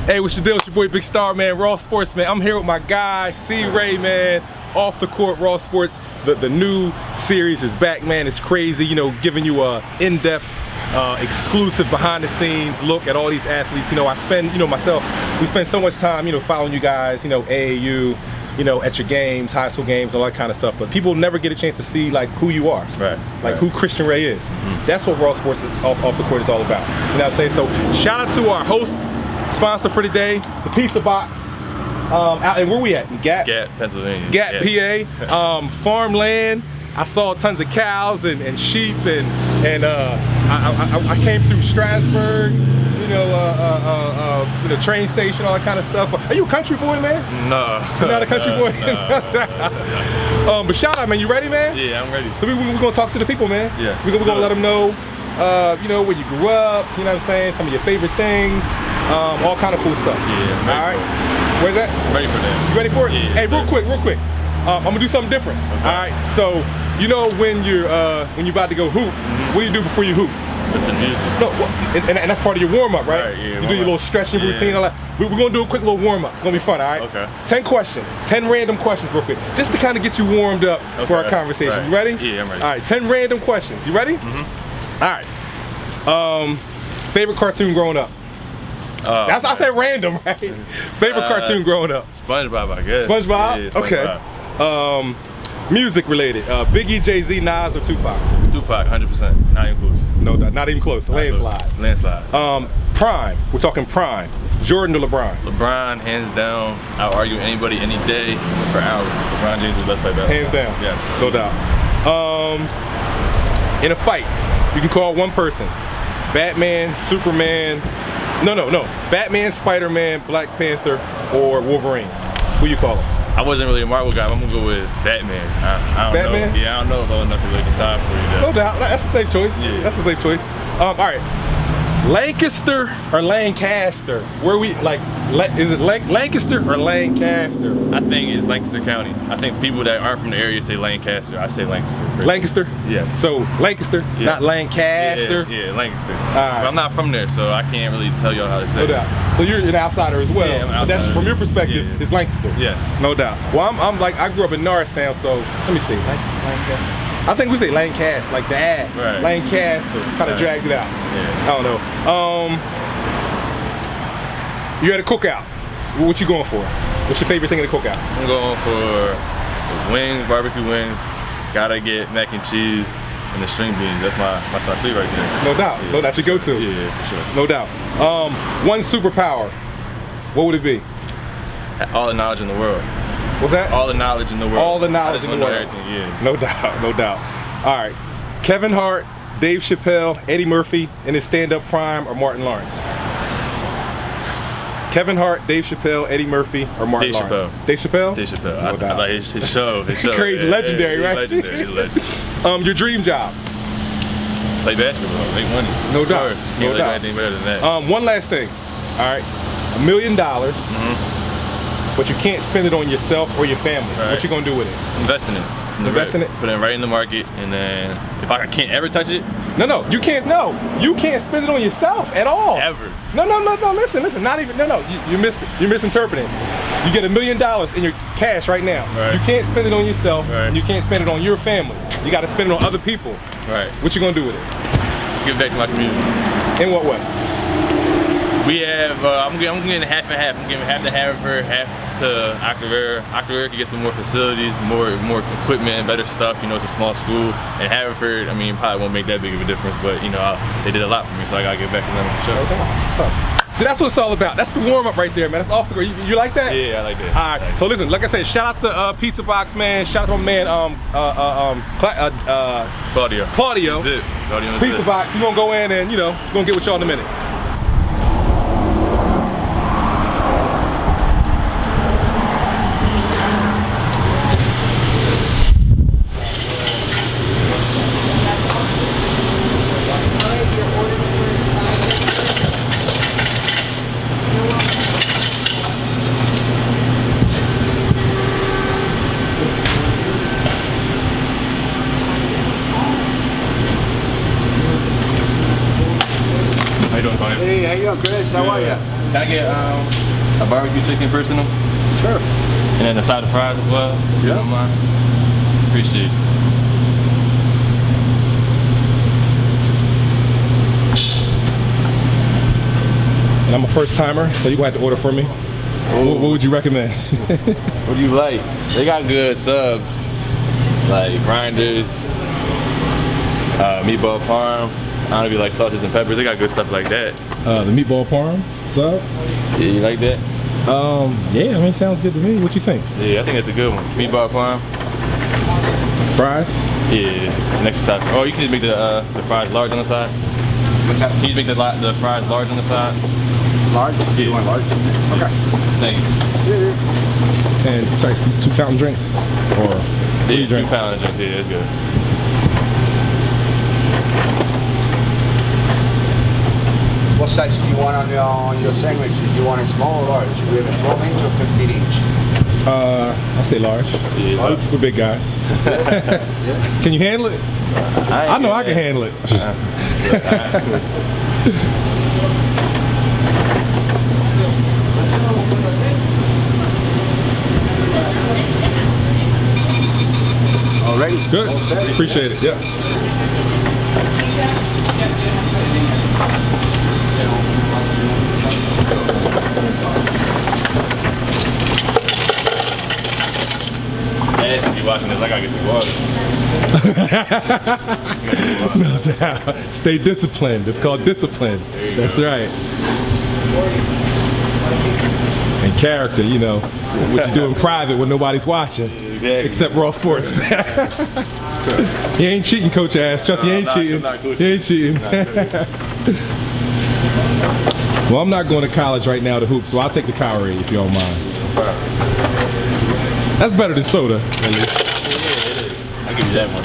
Hey, what's the deal? It's your boy Big Star, man. Raw Sports, man. I'm here with my guy, C-Ray, man. Off the court, Raw Sports. The new series is back, man. It's crazy, you know, giving you a in-depth, exclusive behind-the-scenes look at all these athletes. You know, I spend, you know, myself, we spend so much time, you know, following you guys, you know, AAU, you know, at your games, high school games, all that kind of stuff. But people never get a chance to see, like, who you are. Right. Like, who Christian Ray is. That's what Raw Sports is off the court is all about. You know what I'm saying? So, shout out to our host, sponsor for today, the Pizza Box. Out, and where we at? Gap, Pennsylvania. Gap, PA. Farmland. I saw tons of cows and sheep, and I came through Strasburg, you know, train station, all that kind of stuff. Are you a country boy, man? No. You're not a country boy? No. But shout out, man. You ready, man? Yeah, I'm ready. So we're gonna talk to the people, man. Yeah. We're gonna let them know, you know, where you grew up, you know what I'm saying, some of your favorite things, all kind of cool stuff. Yeah, I'm ready. All right. Where's that? I'm ready for that. You ready for it? Yeah. Hey, real quick. I'm gonna do something different. Okay. All right. So, you know, when you're about to go hoop, what do you do before you hoop? Listen to music. No, and that's part of your warm up, right? Right, yeah, you do your little stretching routine. All that. We're gonna do a quick little warm up. It's gonna be fun, all right? Okay. 10 questions, 10 random questions, real quick, just to kind of get you warmed up for our conversation. Right. You ready? Yeah, I'm ready. All right, 10 random questions. You ready? All right. Favorite cartoon growing up? That's I said random, right? Favorite cartoon growing up? SpongeBob, I guess. SpongeBob? Yeah, SpongeBob. Okay. Music related. Biggie, Jay-Z, Nas, or Tupac? Tupac, 100%. Not even close. No, not even close. Landslide. Landslide. Prime. We're talking prime. Jordan or LeBron? LeBron, hands down. I'll argue anybody any day for hours. LeBron James is the best player basketball. Hands down. Yes. No doubt. In a fight, you can call one person. Batman, Superman. No. Batman, Spider-Man, Black Panther, or Wolverine. Who you call him? I wasn't really a Marvel guy, but I'm gonna go with Batman. I don't Batman? know. Yeah, I don't know well enough to really decide for you. No doubt. That's a safe choice. Yeah. That's a safe choice. All right. Lancaster or Lancaster? Where we like? Is it Lancaster or Lancaster? I think it's Lancaster County. I think people that aren't from the area say Lancaster. I say Lancaster. Lancaster? Yes. So Lancaster, not Lancaster? Yeah, Lancaster. right. But I'm not from there, so I can't really tell y'all how to say No it. doubt. So you're an outsider as well. Yeah, I'm an But that's outsider. from your perspective, Yeah. it's Lancaster. Yes. No doubt. Well, I'm like, I grew up in Norristown, so let me see. Lancaster. I think we say Lancaster, like the ad. Right. Lancaster. Kind of dragged it out. Yeah. I don't know. You're at a cookout. What you going for? What's your favorite thing at a cookout? I'm going for the wings, barbecue wings. Gotta get mac and cheese and the string beans. That's my three right there. No doubt. Yeah. No, that's your go-to. Yeah, for sure. No doubt. One superpower. What would it be? All the knowledge in the world. What's that? All the knowledge in the world. All the knowledge in the world. Everything, yeah. No doubt, no doubt. All right. Kevin Hart, Dave Chappelle, Eddie Murphy in his stand-up prime, or Martin Lawrence? Kevin Hart, Dave Chappelle, Eddie Murphy, or Martin Dave Lawrence? Chappelle. Dave Chappelle? Dave Chappelle. No I doubt. like his show. Crazy, legendary, right? Legendary. He's a legend. Your dream job? Play basketball, make money. No Of doubt. course. No Can't doubt. anything better than that. One last thing. All right. $1 million, but you can't spend it on yourself or your family. Right. What you gonna do with it? Invest in it. Invest in it? Put it right in the market, and then if I can't ever touch it, No, you can't. No, you can't spend it on yourself at all. ever. No. Listen. Not even. No. You missed it. You're misinterpreting. You get $1 million in your cash right now. Right. You can't spend it on yourself. Right. And you can't spend it on your family. You got to spend it on other people. Right. What you gonna do with it? Give back to my community. In what way? We have, I'm getting half and half. I'm giving half to Haverford, half to Octavera. Octavera can get some more facilities, more equipment, better stuff. You know, it's a small school. And Haverford, I mean, probably won't make that big of a difference, but you know, they did a lot for me, so I gotta get back to them for sure. Okay, what's up? So that's what it's all about. That's the warm up right there, man. That's off the court. You like that? Yeah, I like that. All right. So listen, like I said, shout out to Pizza Box, man. Shout out to my man, Claudio. Claudio. Zip. Claudio and Pizza Zip. Box. You gonna go in and you gonna get with y'all in a minute. How you doing? fine. Hey, how you doing, Chris? How are you? Can I get a barbecue chicken personal? Sure. And then a side of fries as well? If you don't mind. Appreciate it. And I'm a first timer, so you're gonna have to order for me. What would you recommend? What do you like? They got good subs, like grinders, meatball parm. I don't know if you like sausages and peppers. They got good stuff like that. The meatball parm sub? Yeah, you like that? Yeah, I mean, sounds good to me. What you think? Yeah, I think it's a good one. Meatball parm. Fries? Yeah, next side. Oh, you can just make the fries large on the side. What's that? Can you make the fries large on the side? Large? Yeah. You want large? Okay. Thank you. Yeah. And try two fountain drinks? Or what do you Yeah, drink? 2 fountain drinks. Yeah, that's good. What size do you want on your sandwiches? Do you want it small or large? We have a 12 inch or 15 inch? I'll say large. Yeah, large. We're big guys. Yeah. Can you handle it? I know I can handle it. Already? Good. Okay. Appreciate it. Yeah. And if you're watching this, I gotta get the water. No doubt. Stay disciplined. It's called discipline. That's right. And character, you know, what you do in private when nobody's watching. Exactly. Except Raw Sports. He ain't cheating, Coach Ass. Trust me, he ain't cheating. He ain't cheating. Well, I'm not going to college right now to hoop, so I'll take the Powerade if you don't mind. That's better than soda, at least. Yeah, I'll give you that one.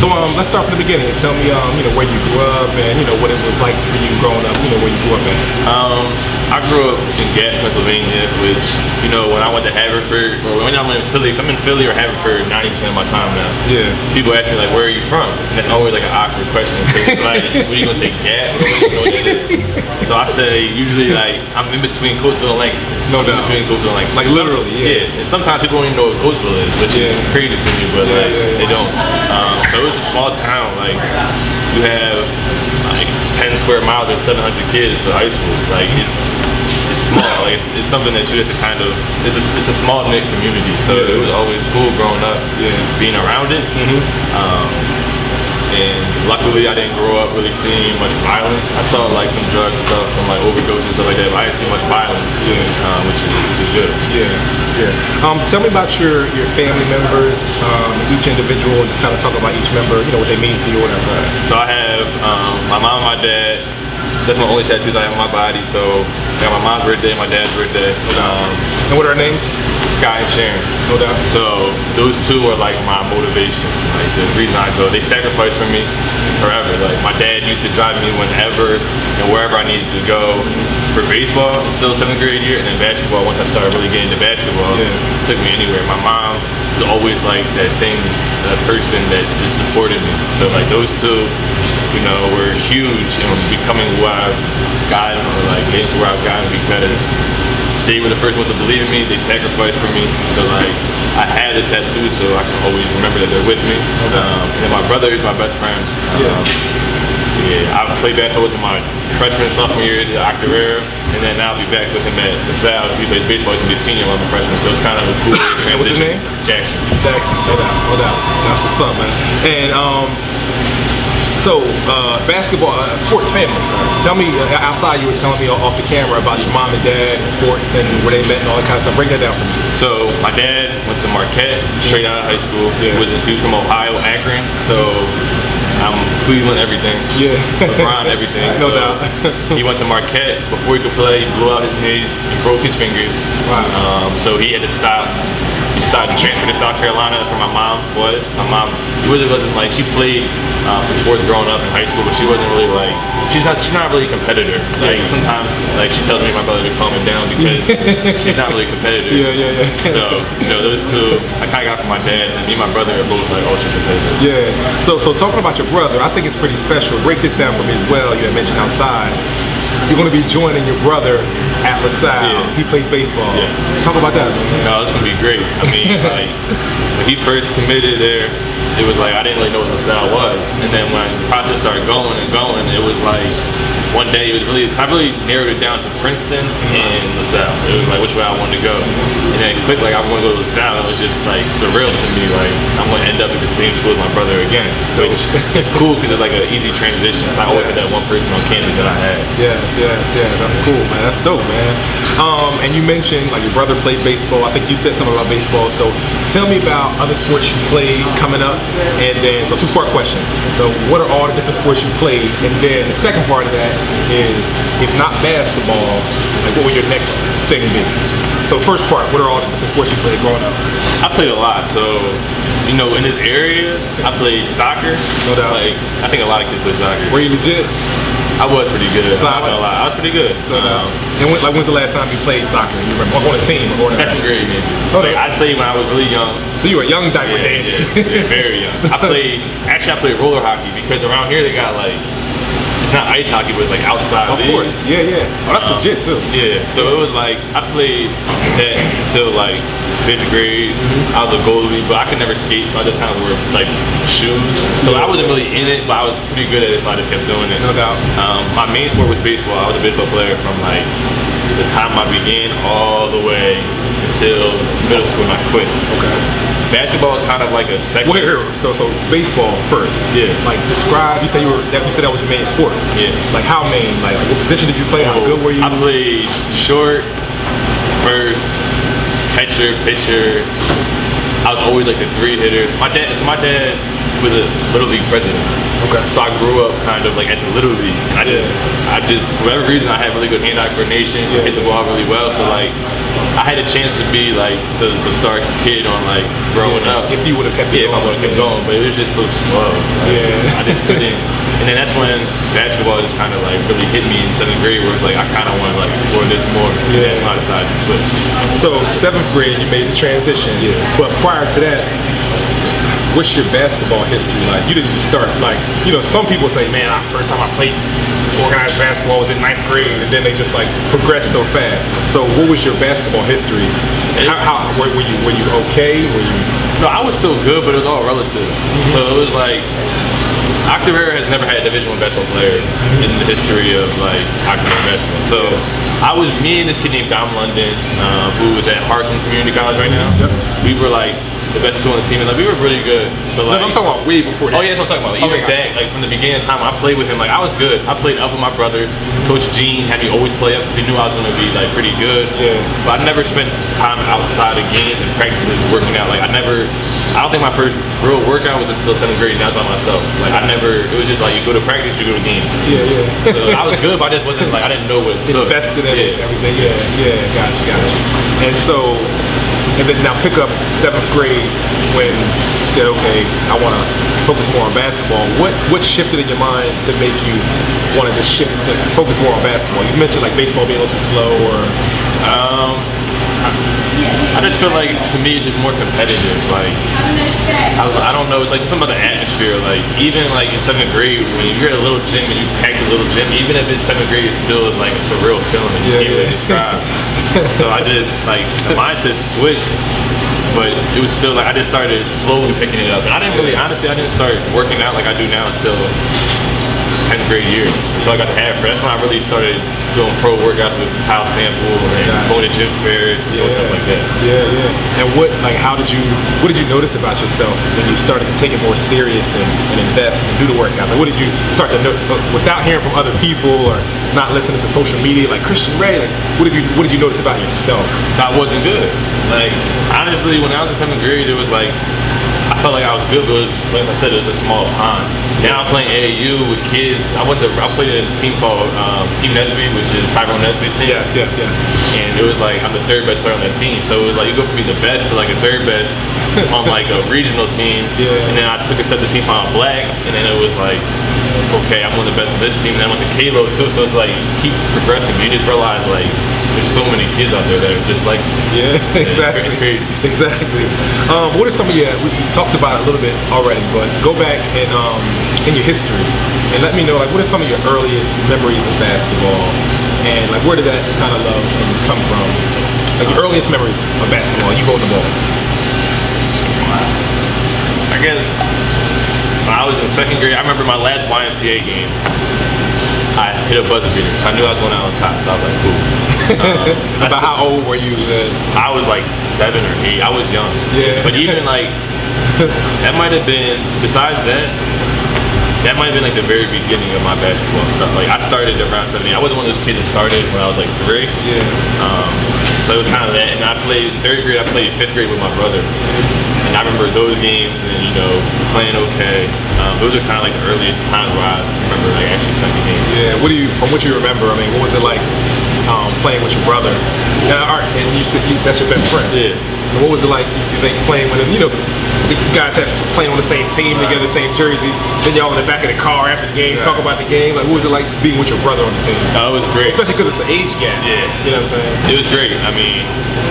So let's start from the beginning. Tell me, you know, where you grew up and you know what it was like for you growing up. You know, where you grew up at. I grew up in Gap, Pennsylvania, which, you know, when I went to Haverford, or when I'm in Philly, 'cause I'm in Philly or Haverford 90% of my time now. Yeah. People ask me like, where are you from? And that's always like an awkward question. Cause like, what are you gonna say, Gap? What do you know what that is? So I say usually like I'm in between Coatesville and Lancaster. No doubt. In between Coatesville and Lancaster. Like literally, yeah. Yeah. And sometimes people don't even know what Coatesville is, which is crazy to me, but like they don't. So it's a small town. Like you have like 10 square miles or 700 kids for high school. Like it's small. Like it's something that you have to kind of. It's a small knit community. So it was always cool growing up, being around it. And luckily I didn't grow up really seeing much violence. I saw like some drug stuff, some like overdoses and stuff like that, but I didn't see much violence, which is good. Tell me about your family members, each individual, and just kind of talk about each member, you know, what they mean to you or whatever. So I have my mom and my dad. That's my only tattoos I have on my body. So I got my mom's birthday, my dad's birthday. And what are their names? Sky and Sharon. No doubt. So those two are like my motivation. Like the reason I go. They sacrificed for me forever. Like my dad used to drive me whenever and wherever I needed to go for baseball until 7th grade year, and then basketball. Once I started really getting into basketball, it took me anywhere. My mom was always like that thing, that person that just supported me. So like those two, you know, were huge in becoming who I've gotten, or like getting to where I've gotten, because they were the first ones to believe in me. They sacrificed for me. So like I had the tattoo, so I can always remember that they're with me. And my brother is my best friend. I played basketball with him my freshman and sophomore year at Octavera, and then now I'll be back with him at the SALLE. He plays baseball. He's gonna be a senior while I'm a freshman, so it's kind of a cool transition. What's his name? Jackson. Jackson. No doubt. No doubt. That's what's up, man. And so, basketball, sports family. Tell me, outside you were telling me off the camera about your mom and dad, sports, and where they met and all that kind of stuff. Break that down for me. So, my dad went to Marquette, straight out of high school. He was from Ohio, Akron. So, I'm Cleveland everything. LeBron everything. No doubt. He went to Marquette. Before he could play, he blew out his knees and broke his fingers. Wow. So he had to stop. He decided to transfer to South Carolina. That's where my mom was. My mom really wasn't like, she played some sports growing up in high school, but she wasn't really like, she's not really a competitor. Like sometimes like she tells me and my brother to calm it down because she's not really competitive. Yeah. So, you know, those two I kinda got from my dad, and me and my brother are both like ultra competitive. Yeah. So talking about your brother, I think it's pretty special. Break this down for me as well. You had mentioned outside. You're going to be joining your brother at LaSalle. Yeah. He plays baseball. Yeah. Talk about that. No, it's gonna be great. I mean, like when he first committed there, it was like I didn't really know what LaSalle was, and then when the process started going, it was like one day I really narrowed it down to Princeton and LaSalle. It was like which way I wanted to go, and then quick like I want to go to LaSalle. It was just like surreal to me. Like I'm gonna end up at the same school as my brother again, which is cool because it's like an easy transition. I always had that one person on campus that I had. Yes. That's cool, man. That's dope, man. And you mentioned like your brother played baseball. I think you said something about baseball. So tell me about other sports you played coming up, and then so two-part question. So what are all the different sports you played, and then the second part of that is if not basketball, like what would your next thing be? So first part, what are all the different sports you played growing up? I played a lot, so you know, in this area, I played soccer. No doubt. Like I think a lot of kids play soccer. Were you legit? I was pretty good. I'm not gonna lie, I was pretty good. No doubt. And when's the last time you played soccer? You remember on a team? Or Second grade maybe. Okay. Like, I played when I was really young. So you were a young diaper dandy. Yeah, very young. I played roller hockey because around here they got like, it's not ice hockey, but it's like outside. Of course, yeah. Oh, that's legit too. Yeah, so it was like, I played that until like 5th grade. I was a goalie, but I could never skate, so I just kind of wore like shoes. So I wasn't really in it, but I was pretty good at it, so I just kept doing it. No doubt. My main sport was baseball. I was a baseball player from like the time I began all the way until middle school, and I quit. Okay. Basketball is kind of like a second. Wait, so baseball first. Yeah. Like describe. You said that was your main sport. Yeah. Like how main? Like what position did you play? How good were you? I played short, first, catcher, pitcher. I was always like the 3-hitter. My dad was a Little League president. Okay. So I grew up kind of like at the Little League. And I just, for whatever reason, I had really good hand-eye coordination. I hit the ball really well. So like, I had a chance to be like the star kid on like growing up. If you would have kept it going. If I would have kept going, but it was just so slow. Like, I just couldn't. And then that's when basketball just kind of like really hit me in 7th grade, where it's like I kind of want to like explore this more. And that's when I decided to switch. So 7th grade, you made the transition. Yeah. But prior to that, what's your basketball history like? You didn't just start like, you know, some people say, man, first time I played organized basketball was in 9th grade, and then they just like progress so fast. So what was your basketball history? How were you okay? No, I was still good, but it was all relative. So it was like, Octavera has never had a Division I basketball player in the history of like Octavera basketball. So me and this kid named Dom London, who is at Harkin Community College right now. We were like the best two on the team, and like we were really good. But like, I'm talking about way before that. Oh yeah, that's what I'm talking about. Like, even back, like from the beginning of time when I played with him, like I was good. I played up with my brother. Coach Gene had me always play up because he knew I was going to be like pretty good. Yeah. But I never spent time outside of games and practices working out. Like I don't think my first real workout was until 7th grade, and that was by myself. Like it was just like you go to practice, you go to games. Yeah. So I was good, but I just wasn't like, I didn't know what to invested in it, everything. Yeah, got you. And so, and then now pick up 7th grade when you said, okay, I want to focus more on basketball. What shifted in your mind to make you want to just focus more on basketball? You mentioned like baseball being a little too slow, or I just feel like to me it's just more competitive. Like I don't know, it's like something about the atmosphere. Like even like in 7th grade when you're at a little gym and you pack a little gym, even if it's 7th grade, it still is like a surreal feeling that you can't really describe. So I just like the mindset switched, but it was still like I just started slowly picking it up. And I didn't start working out like I do now until 10th grade year. So I got to HAVERFORD. That's when I really started doing pro workouts with Kyle Sample and going to gym fairs and doing stuff like that. Yeah. And what did you notice about yourself when you started to take it more serious and invest and do the workouts? Like what did you start to know without hearing from other people or not listening to social media like Christian Ray? Like what did you notice about yourself? I wasn't good. Like honestly, when I was in 7th grade, it was like I felt like I was good, but it was, like I said, it was a small pond. Now I'm playing AAU with kids. I played in a team called Team Nesby, which is Tyrone Nesby's team. Yes. And it was like I'm the third best player on that team. So it was like you go from being the best to like a third best on like a regional team. Yeah. And then I took a step to team final black, and then it was like, okay, I'm one of the best on this team. And then I went to Kalo too. So it's like you keep progressing. But you just realize like there's so many kids out there that are just like Yeah, exactly. It's crazy. Exactly. What are some of we talked about it a little bit already, but go back and in your history and let me know like what are some of your earliest memories of basketball, and like where did that kind of love come from? Like your earliest memories of basketball, you holding the ball. I guess when I was in second grade, I remember my last YMCA game. I hit a buzzer beater, so I knew I was going out on top. So I was like, cool. About how old were you then? I was like 7 or 8. I was young. Yeah. But even like that might have been. Besides that, that might have been like the very beginning of my basketball stuff. Like I started around 7. I wasn't one of those kids that started when I was like 3. Yeah. So it was kind of that. And I played in 3rd grade. I played 5th grade with my brother. And I remember those games and playing okay. Those are kind of like the earliest times where I remember like actually playing the game. Yeah. From what you remember? I mean, what was it like playing with your brother? And you said that's your best friend. Yeah. So what was it like? You think playing with him? The guys have playing on the same team together, same jersey. Then y'all in the back of the car after the game, talk about the game. Like, what was it like being with your brother on the team? It was great. Especially because it's an age gap. Yeah. You know what I'm saying? It was great. I mean,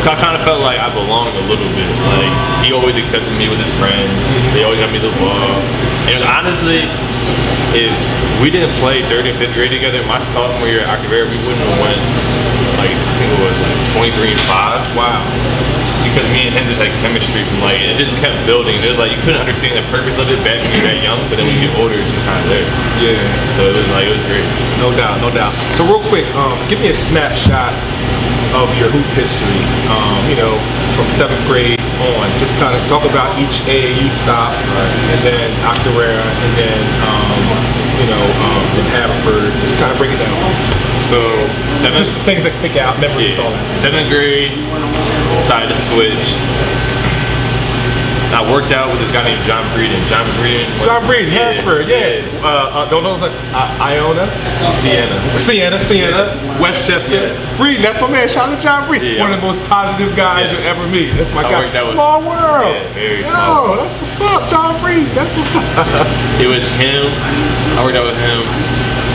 I kind of felt like I belonged a little bit. Like, he always accepted me with his friends. They always got me the ball. And honestly, if we didn't play 3rd and 5th grade together, my sophomore year at Acavera, we wouldn't have won, like, I think it was like 23-5. Wow. Because me and him just had chemistry from like, it just kept building. It was like, you couldn't understand the purpose of it back when you were that young, but then when you get older, it's just kind of there. Yeah. So it was great. No doubt. So real quick, give me a snapshot of your hoop history, from 7th grade on. Just kind of talk about each AAU stop, and then Acavera, and then, in Haverford. Just kind of break it down for me. So, just things that stick out, memories, all that. 7th grade, decided to switch. I worked out with this guy named John Breeden. John Breeden, Harrisburg, yeah. Don't know, like Iona? Siena, Westchester. Yes. Breeden, that's my man. Shout out to John Breeden. Yeah. One of the most positive guys you'll ever meet. That's my guy. Small world. Yeah, very small. That's what's up, John Breeden. That's what's up. It was him. I worked out with him.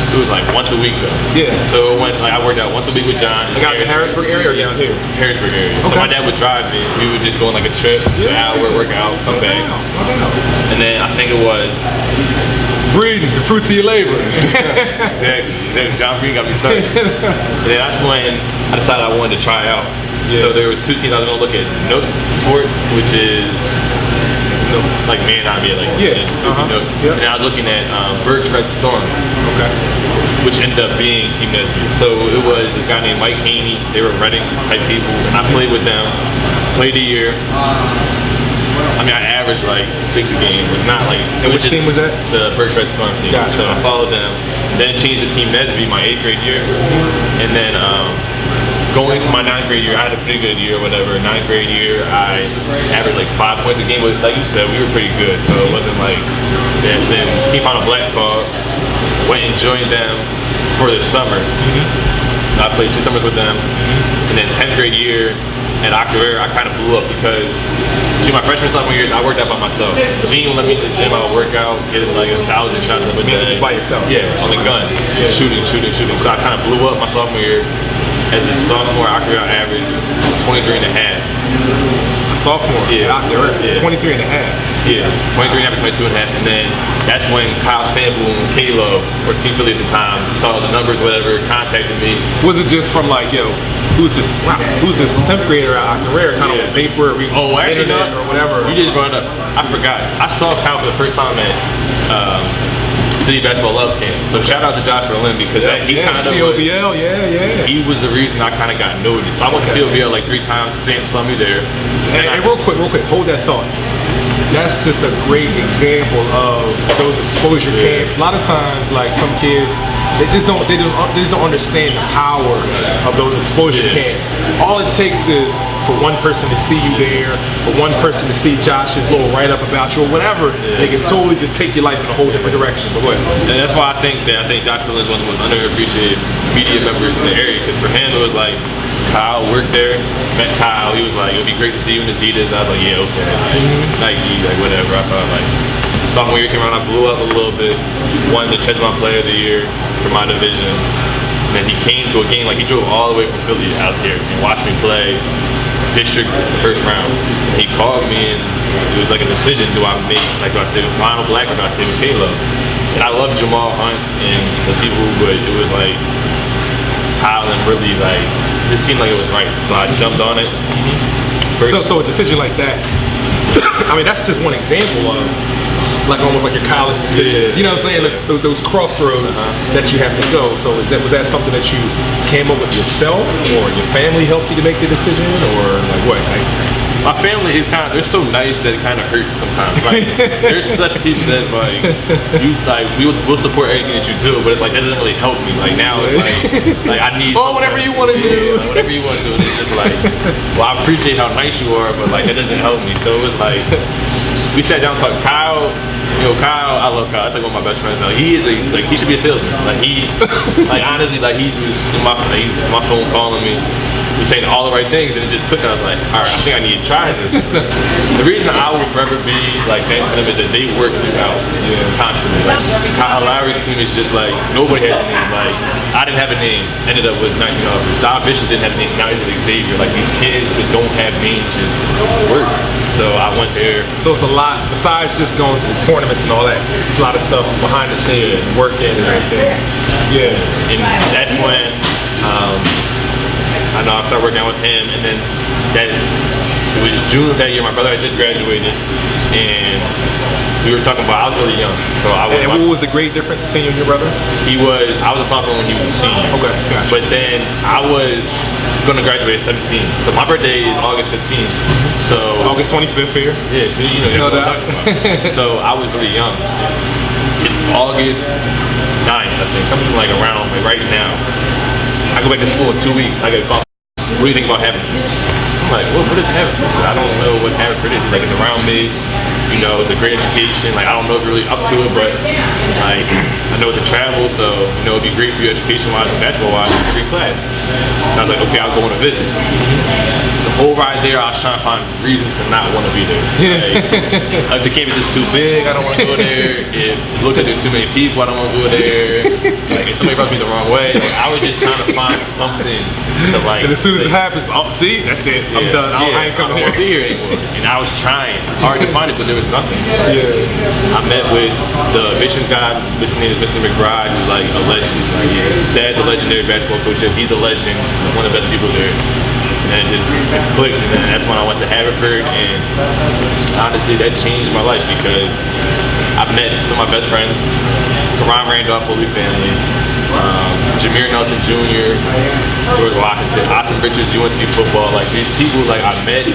It was like once a week though. Yeah. So I worked out once a week with John. I got in the Harrisburg area or down here? Harrisburg area. Okay. So my dad would drive me. We would just go on like a trip, an hour, work out, come back. And then I think it was Breeden, the fruits of your labor. exactly. John Breeden got me started. And then that's when I decided I wanted to try out. Yeah. So there was 2 teams I was gonna look at. Nook Sports, which is like man, not me, like Nook. And I was looking at Berks Red Storm. Okay. Which ended up being Team Nesby. So it was this guy named Mike Haney. They were Reading type people. And I played with them. Played a year. I mean, I averaged like 6 a game. It was not like. And which team was that? The Berks Red Storm team. Gotcha. So I followed them. Then changed to Team Nesby my 8th grade year. And then going into my 9th grade year, I had a pretty good year, whatever. 9th grade year, I averaged like 5 points a game. But like you said, we were pretty good. So it wasn't like. Yeah, so then Team Final Black called. Went and joined them for the summer. I played 2 summers with them. And then 10th grade year at Acavera, I kind of blew up because between my freshman and sophomore years, I worked out by myself. Gene would let me in the gym, I would work out, get like 1,000 shots up a day. Just by yourself? Yeah, on the gun. Just shooting. So I kind of blew up my sophomore year. As a sophomore, Acavera averaged 23 and a half. Sophomore, Acavera, 23 and a half. Yeah, 23 and a half, 22 and a half, and then that's when Kyle Sample and Kalo, or Team Philly at the time, saw the numbers, whatever, contacted me. Was it just from like, who's this 10th grader at Acavera, kind of on paper, actually, internet or whatever? You just brought it up. I forgot. I saw Kyle for the first time at City Basketball Love Camp. So shout out to Josh Berlin because he kind of COBL, he was the reason I kind of got noticed. So I went to COBL like 3 times. Sam saw me there. And real quick, hold that thought. that's just a great example of those exposure camps. A lot of times, like some kids, they just don't understand the power of those exposure camps. All it takes is for one person to see you there, for one person to see Josh's little write-up about you or whatever. They can totally just take your life in a whole different direction. But go ahead. And that's why I think Josh Phillips is one of the most underappreciated media members in the area, because for him it was like, Kyle worked there, met Kyle, he was like, it would be great to see you in Adidas. I was like, yeah, okay, like, Nike, like whatever. I thought like, sophomore year came around, I blew up a little bit, won the Chesmont Player of the Year for my division. And then he came to a game, like he drove all the way from Philly out here and watched me play district first round. And he called me and it was like a decision, do I stay with Final Black or do I stay with Caleb? And I love Jamal Hunt and the people, but it was like, Kyle and really like, it just seemed like it was right. So I jumped on it. So a decision like that, I mean, that's just one example of like almost like your college decisions. You know what I'm saying? Like, those crossroads that you have to go. So was that something that you came up with yourself, or your family helped you to make the decision, or like what? My family is they're so nice that it kind of hurts sometimes. Like, there's such people that we'll support everything that you do, but it's like, that doesn't really help me. Like now it's like I need whatever you want to do. Like, whatever you want to do. It's just like, well, I appreciate how nice you are, but like that doesn't help me. So it was like, we sat down and talked. Kyle, I love Kyle. That's like one of my best friends now. He is he should be a salesman. Like honestly, like he was in my phone calling me. He was saying all the right things, and it just clicked. And I was like, all right, I think I need to try this. The reason I will forever be like thankful for them is that they work throughout constantly. Like Kyle Lowry's team is just like, nobody has a name. Like I didn't have a name, ended up with 19 offers. Don Bishop didn't have a name, now he's with Xavier. Like these kids that don't have names just work. So I went there. So it's a lot, besides just going to the tournaments and all that, it's a lot of stuff behind the scenes, working and everything. Yeah. And that's when I started working out with him, and then it was June of that year, my brother had just graduated, and we were talking about, I was really young, so And what was the great difference between you and your brother? I was a sophomore when he was a senior. Okay, gotcha. But then I was gonna graduate at 17, so my birthday is August 15th. So August 25th here. Yeah, so you know what I'm talking about. So I was really young. It's August 9th, I think, something like around like right now. I go back to school in 2 weeks. I get a call. What do you think about Haverford? I'm like, what is Haverford? I don't know what Haverford is. He's like, it's around me. You know, it's a great education. Like, I don't know if you're really up to it, but like, I know it's a travel, so you know, it'd be great for you education-wise and basketball-wise. It's a great class. So I was like, okay, I'll go on a visit. The whole ride there, I was trying to find reasons to not want to be there. Like, if the campus is too big, I don't want to go there. If it looks like there's too many people, I don't want to go there. Like, if somebody rubs me the wrong way, like, I was just trying to find something to like. And as soon as it happens, oh, see, that's it. I'm done. I ain't coming here. I don't want to be here anymore. And I was trying hard to find it, but there was nothing. I met with the admissions guy. His name is Mr. McBride. He's like a legend. Like, his dad's a legendary basketball coach. He's a legend. One of the best people there. And it just clicked, and then that's when I went to Haverford, and honestly that changed my life because I met some of my best friends, Karan Randolph, Holy Family, Jameer Nelson Jr., George Washington, Austin Richards, UNC football. Like these people like I met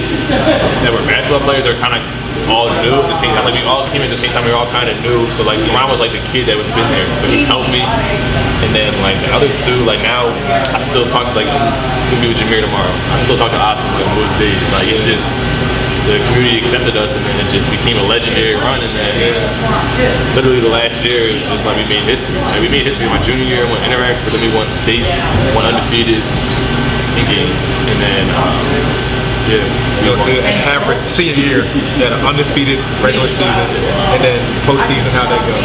that were basketball players are kind of all new at the same time. Like we all came at the same time, we were all kind of new. So like Karan was like the kid that was been there, so he helped me. And then like the other two, like now I still talk to, like I'm gonna be with Jameer tomorrow. I still talk to Austin like most days. Like it's just the community accepted us, and then it just became a legendary run. And then literally the last year, it was just like we made history. Like we made history my junior year, won Interacts, but then we won states, won undefeated in games, and then So at Haverford, senior year, you had an undefeated regular season, and then postseason, how'd that go?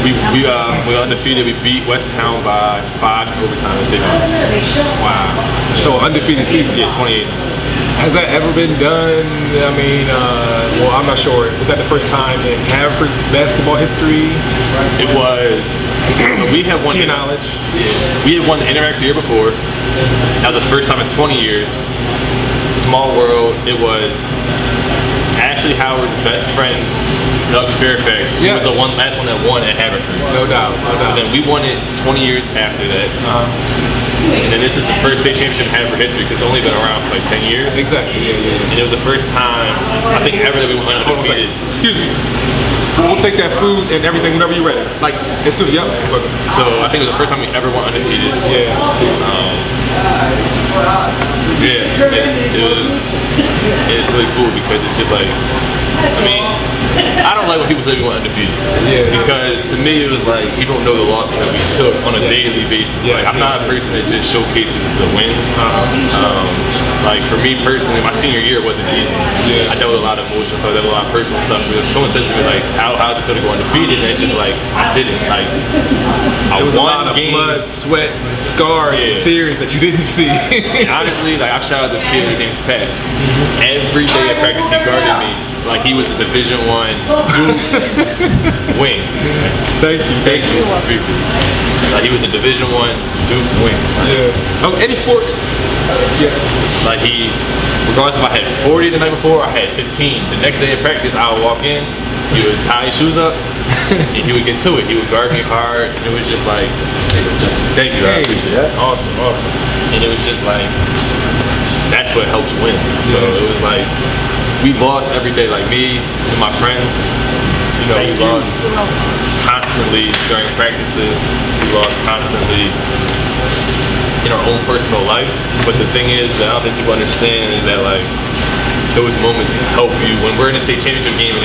We were undefeated. We beat West Town by 5 in overtime in state finals. Wow. So undefeated season. Yeah, 28. Has that ever been done? I mean, well, I'm not sure. Was that the first time in Haverford's basketball history? It was. We had won. To your knowledge. Yeah, we had won the Interacts the year before. That was the first time in 20 years. Small world. It was Ashley Howard's best friend, Doug Fairfax. He was the last one that won at Haverford. No doubt. So then we won it 20 years after that. And then this is the first state championship in Haverford history because it's only been around for like 10 years. Exactly. Yeah. And it was the first time I think ever that we went undefeated. Excuse me. We'll take that food and everything whenever you're ready. Like, as soon, yep. So I think it was the first time we ever went undefeated. Yeah. It's really cool because it's just like, I mean, I don't like when people say we went undefeated. Yeah. Because to me it was like, you don't know the losses that we took on a daily basis. Yes. Like, I'm not a person that just showcases the wins. Like for me personally, my senior year wasn't easy. Yeah. I dealt with a lot of emotions, I dealt with a lot of personal stuff. If someone says to me like, how does it feel to go undefeated? And it's just like, I didn't. Like, It was a lot of blood, sweat, scars, and tears that you didn't see. And honestly, like, I shout out this kid, his name's Pat. Every day at practice he guarded me like he was a Division I Duke wing. Thank you. Like he was a Division I Duke wing. Yeah. Oh, any forks? Yeah. Like he, regardless if I had 40 the night before, I had 15. The next day of practice, I would walk in, he would tie his shoes up, and he would get to it. He would guard me hard. And it was just like, thank you, I appreciate that. Awesome. And it was just like, that's what helps win. So it was like, we lost every day, like me and my friends, you know, we lost constantly during practices, we lost constantly in our own personal life. But the thing is that I don't think people understand is that like, those moments help you. When we're in a state championship game and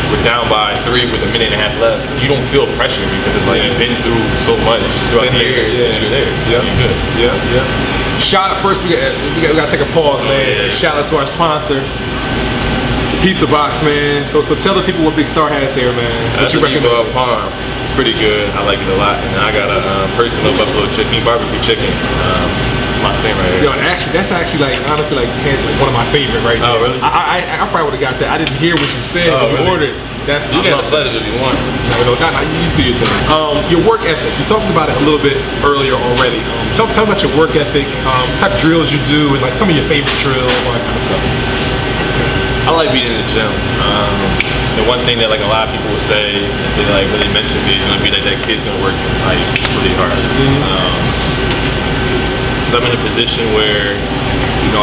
we're down by 3 with a minute and a half left, you don't feel pressure because it's like you've been through so much throughout the year that you're there. Yeah. You're good. Yeah. Shout out first, we gotta take a pause, man. Shout out to our sponsor, Pizza Box, man. So tell the people what Big Star has here, man. That's what you recommend? Parm. It's pretty good. I like it a lot. And I got a personal buffalo chicken, barbecue chicken. It's my thing right here. Yo, actually, that's actually like honestly like hands like one of my favorite right now. Oh, really? I probably would have got that. I didn't hear what you said when you ordered. That's you can upset it if you want. No, you do your thing. Your work ethic. You talked about it a little bit earlier already. Tell me about your work ethic, type of drills you do, and like some of your favorite drills, all that kind of stuff. I like being in the gym. The one thing that like a lot of people will say, if they like really mention me, is gonna be that kid's gonna work like really hard. I'm in a position where, you know,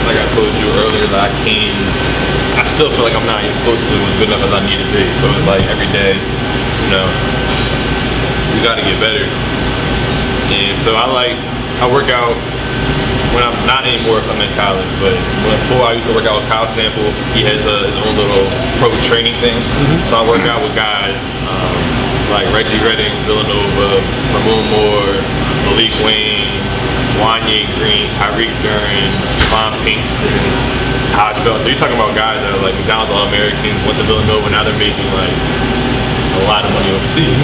like I told you earlier, that I still feel like I'm not even close to as good enough as I need to be. So it's like every day, you know, we gotta get better. And so I work out when I'm not anymore if I'm in college, but before I used to work out with Kyle Sample. He has his own little pro training thing. So I work out with guys like Reggie Redding, Villanova, Ramon Moore, Malik Waynes, Wanye Green, Tyreek Duran, Javon Pinkston, Taj Bell. So you're talking about guys that are like McDonald's All-Americans, went to Villanova, now they're making like a lot of money overseas.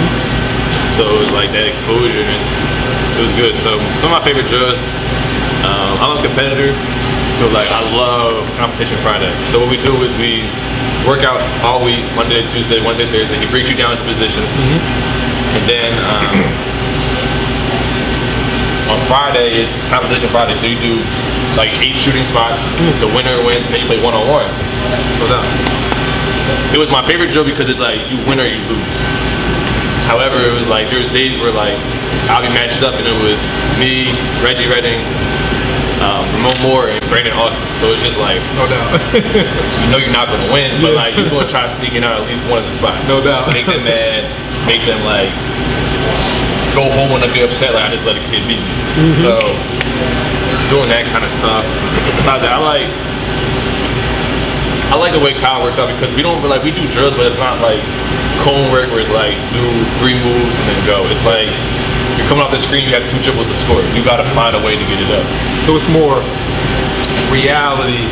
So it was like that exposure, and it was good. So some of my favorite drills, I'm a competitor, so like I love competition Friday. So what we do is we work out all week, Monday, Tuesday, Wednesday, Thursday. He breaks you down into positions, and then on Friday is competition Friday. So you do like 8 shooting spots. The winner wins, and then you play one-on-one. It was my favorite drill because it's like you win or you lose. However, it was like there was days where like I'll be matched up and it was me, Reggie Redding, Ramon Moore, and Brandon Austin. So it's just like, no doubt. You know you're not gonna win, but like you're gonna try to sneak in out at least one of the spots. No doubt. Make them mad, make them like go home when they get upset. Like I just let a kid beat me. So doing that kind of stuff. Besides that, I like the way Kyle works out because we don't like we do drills, but it's not like cone work where it's like do 3 moves and then go. It's like you're coming off the screen, you have 2 dribbles to score. You gotta find a way to get it up. So it's more reality,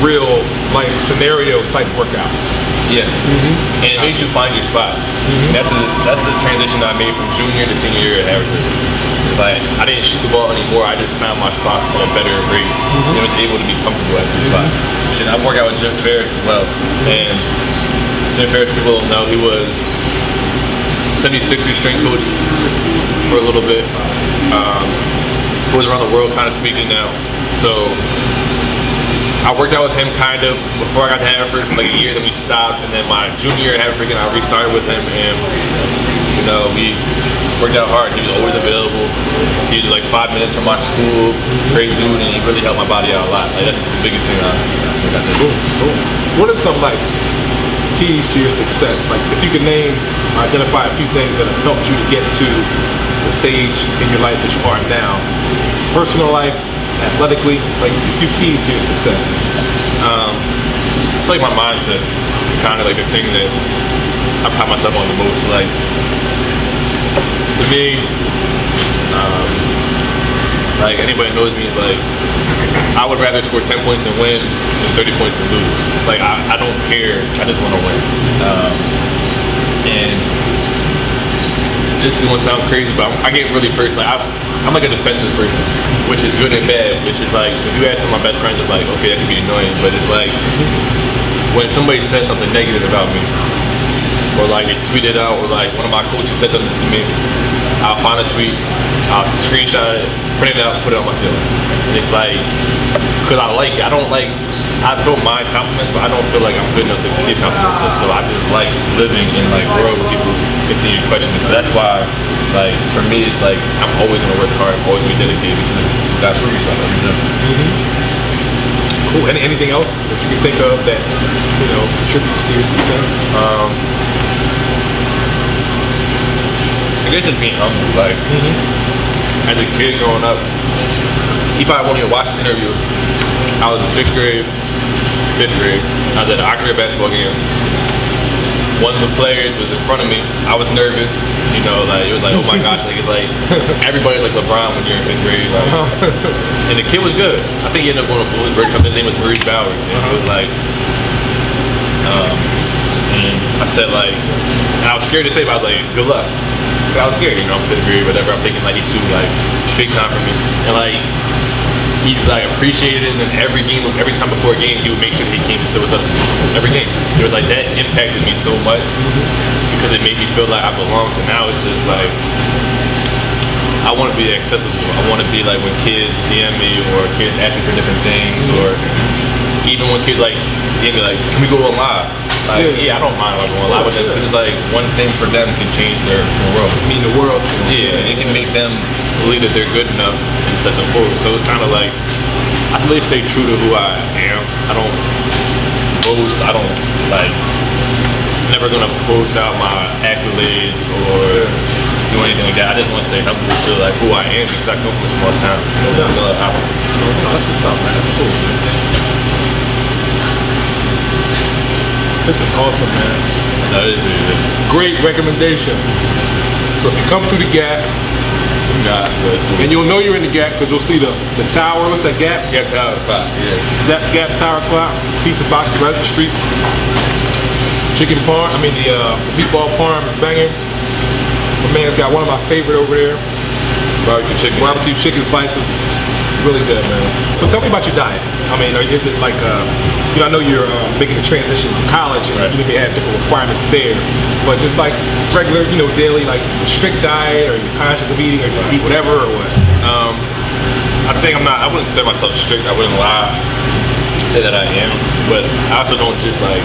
real life scenario type workouts. Yeah. And it makes you find your spots. That's the transition I made from junior to senior year at Haverford. It's like I didn't shoot the ball anymore. I just found my spots at a better rate and was able to be comfortable at these spots. I work out with Jim Ferris as well, and Jim Ferris, people don't know, he was 76ers strength coach for a little bit. He was around the world kind of speaking now. So I worked out with him kind of before I got to Haverford for like a year, then we stopped, and then my junior year at Haverford, I restarted with him, and you know, we worked out hard. He was always available. He was like 5 minutes from my school. Great dude, and he really helped my body out a lot. Like, that's the biggest thing I did. Cool. What are some like keys to your success? Like, if you could identify a few things that have helped you to get to the stage in your life that you are now, personal life, athletically, like a few keys to your success. It's like my mindset, kind of like the thing that I pride myself on the most. Like, to me, like anybody knows me, is like, I would rather score 10 points and win than 30 points and lose. Like, I don't care, I just want to win. And this is gonna sound crazy, but I get really personal. I'm like a defensive person, which is good and bad. Which is like, if you ask some of my best friends, it's like, okay, that can be annoying, but it's like, when somebody says something negative about me, or like they tweet it out, or like one of my coaches said something to me, I'll find a tweet, I'll screenshot it, print it out, and put it on my ceiling. And it's like, because I like it. I don't mind compliments, but I don't feel like I'm good enough to receive compliments. So I just like living in like a world where people continue to question me. So that's why, like, for me, it's like, I'm always gonna work hard, I'm always gonna be dedicated, because you gotta prove yourself every day. Cool. Anything else that you can think of that, you know, contributes to your success? I guess just being humble. Like, as a kid growing up, he probably won't even watch the interview. I was in 6th grade, 5th grade. I was at an October basketball game. One of the players was in front of me. I was nervous, you know, like, it was like, oh my gosh, like, it's like, everybody's like LeBron when you're in 5th grade, like, and the kid was good. I think he ended up going to Bloomsburg. His name was Maurice Bowers, and it was like, and I said, like, and I was scared to say, but I was like, good luck. But I was scared, you know, I'm 5th grade, whatever. I'm thinking like, he's too, like, big time for me, and like, he like appreciated it, and then every time before a game, he would make sure that he came to sit with us every game. It was like, that impacted me so much because it made me feel like I belong. So now it's just like, I want to be accessible. I want to be like, when kids DM me or kids ask me for different things, or even when kids like DM me like, can we go on live? Like, yeah, I don't mind like going live with them, because it's like, one thing for them can change their world. I mean, the world. Yeah, and it can make them believe that they're good enough and set them forward. So it's kind of like, I really stay true to who I am. I don't boast. I don't like, never gonna post out my accolades or do anything like that. I just want to stay humble to like who I am, because I come from a small town. You know, that's what's up, man. That's cool, man. This is awesome, man. That is really good. Great recommendation. So if you come through the Gap, and you'll know you're in the Gap because you'll see the tower. What's that Gap? Gap Tower clock. Yeah. That Gap Tower clock. Pizza box right up the street. Chicken parm. I mean the meatball parm is banging. My man's got one of my favorite over there. Barbecue chicken slices. Really good, man. So tell me about your diet. I mean, is it like, you know, I know you're making the transition to college, and you may have different requirements there, but just like regular, you know, daily, like a strict diet, or you're conscious of eating, or just eat whatever, or what? I think I wouldn't say myself strict. I wouldn't lie, say that I am, but I also don't just like,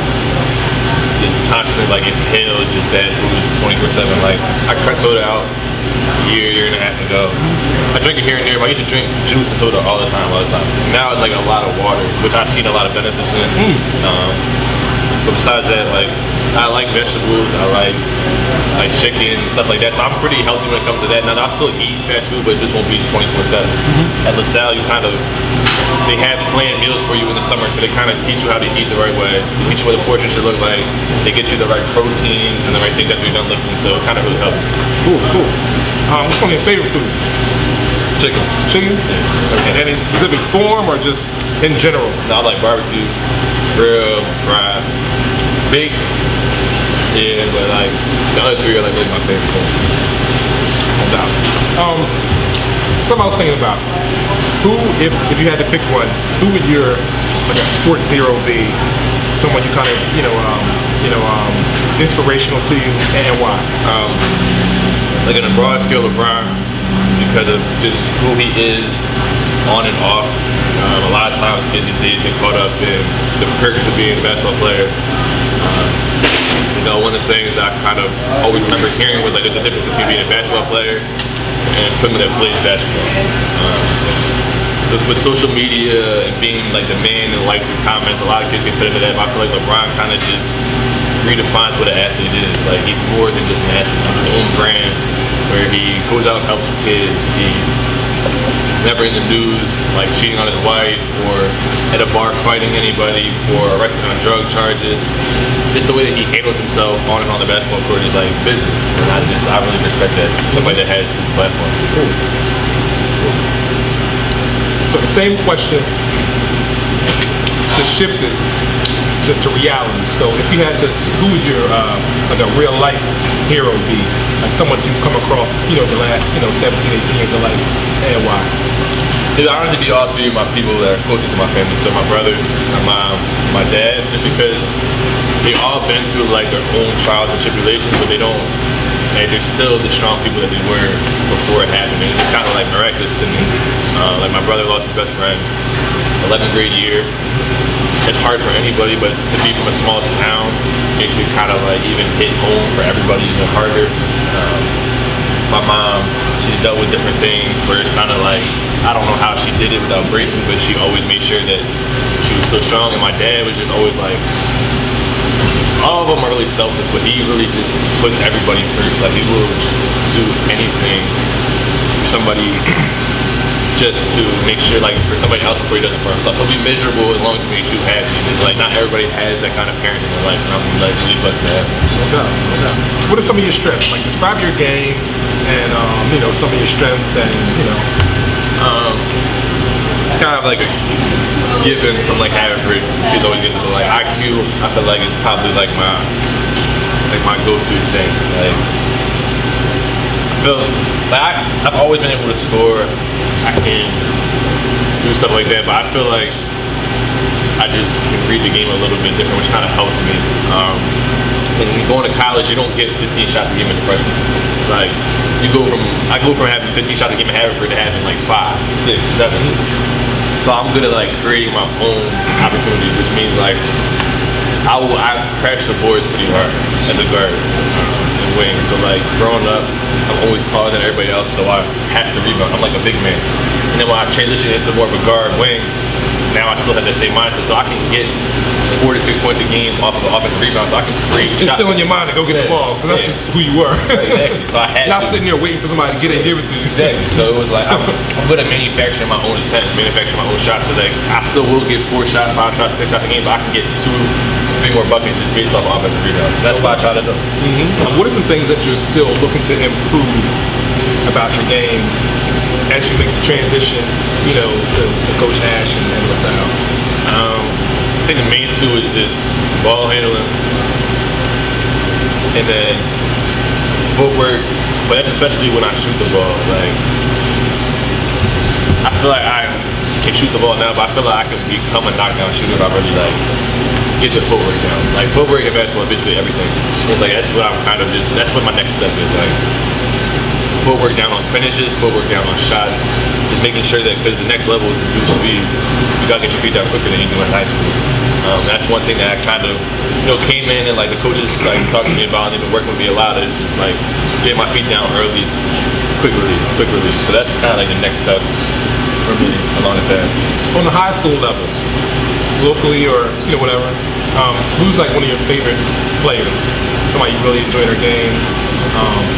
just constantly like inhale just bad foods 24/7. Like, I cut soda out a year and a half ago. I drink it here and there, but I used to drink juice and soda all the time. Now it's like a lot of water, which I've seen a lot of benefits in. But besides that, like, I like vegetables, I like chicken and stuff like that. So I'm pretty healthy when it comes to that. Now, I'll still eat fast food, but it just won't be 24/7. At LaSalle, they have planned meals for you in the summer, so they kind of teach you how to eat the right way. They teach you what the portion should look like. They get you the right proteins and the right things after you're done lifting, so it kind of really helps. Cool. What's one of your favorite foods? Chicken. Yeah. Okay. And in specific form, or just in general? No, I like barbecue, grill, fried, baked. Yeah, but like, the other three are like really my favorite things. No doubt. Something I was thinking about. Who, if you had to pick one, who would your like a sports hero be? Someone you kind of is inspirational to you, and why? Like, on a broad scale, LeBron, because of just who he is on and off. A lot of times kids these days get caught up in the perks of being a basketball player. You know, one of the things that I kind of always remember hearing was like there's a difference between being a basketball player and someone that plays basketball. With social media and being like the man and likes and comments, a lot of kids get fit into that, but I feel like LeBron kind of just redefines what an athlete is. Like, he's more than just an athlete. He's his own brand where he goes out and helps kids. He's never in the news like cheating on his wife or at a bar fighting anybody or arrested on drug charges. Just the way that he handles himself on and on the basketball court is like business. And I really respect that. Somebody that has his platform. Cool. So the same question, just shifted to reality. So if you had to, who would your like a real life hero be? Like someone you've come across, you know, the last 17, 18 years of life, and why? It would honestly be all three of my people that are closest to my family. So my brother, my mom, my dad, just because they've all been through like their own trials and tribulations, but they're still the strong people that they were before it happened. And it's kind of like miraculous to me. Like my brother lost his best friend 11th grade year. It's hard for anybody, but to be from a small town makes it kind of like even hit home for everybody even harder. My mom, she's dealt with different things where it's kind of like, I don't know how she did it without breaking, but she always made sure that she was still strong. And my dad was just always like, all of them are really selfish, but he really just puts everybody first. Like, he will do anything for somebody just to make sure, like, for somebody else before he does it for himself. He'll be miserable as long as he makes you happy. And it's like, not everybody has that kind of parent in their life, and I'm like really blessed to have. Okay. What are some of your strengths? Like, describe your game and some of your strengths and it's kind of like a given from like Haverford. Kids always get to like IQ. I feel like it's probably like my go-to thing. Like, I feel like I've always been able to score. I can do stuff like that, but I feel like I just can read the game a little bit different, which kind of helps me. And going to college, you don't get 15 shots a game as a freshman. Like, I go from having 15 shots a game at Haverford to having like 5, 6, 7. So I'm good at like creating my own opportunities, which means like I crash the boards pretty hard as a guard and wing. So like growing up, I'm always taller than everybody else, so I have to rebound. I'm like a big man. And then when I transition into more of a guard wing, now I still have that same mindset, so I can get 4 to 6 points a game off of the offensive rebound, so I can create it's shots. still in your mind to go get the ball, because that's just who you were. Right, exactly. So I had not sitting there waiting for somebody to get it and give it to you. Exactly. So it was like I'm good at manufacturing my own attempts, manufacturing my own shots. So like I still will get 4 shots, 5 shots, 6 shots a game, but I can get 2, 3 more buckets just based off offensive rebounds. That's why I try to do. What are some things that you're still looking to improve about your game as you make the transition, to Coach Ash and LaSalle? I think the main two is just ball handling and then footwork, but that's especially when I shoot the ball. Like, I feel like I can shoot the ball now, but I feel like I can become a knockdown shooter if I really like get the footwork down. Like, footwork in basketball is basically everything. It's like that's what my next step is. Like, footwork down on finishes, footwork down on shots, just making sure that, because the next level is reduced speed, you gotta get your feet down quicker than you do in high school. That's one thing that I kind of, came in and like the coaches like talked to me about, and they've been working with me a lot. Is just like get my feet down early, quick release. So that's kind of like the next step for me along the path. On the high school level, locally or whatever, who's like one of your favorite players? Somebody you really enjoy their game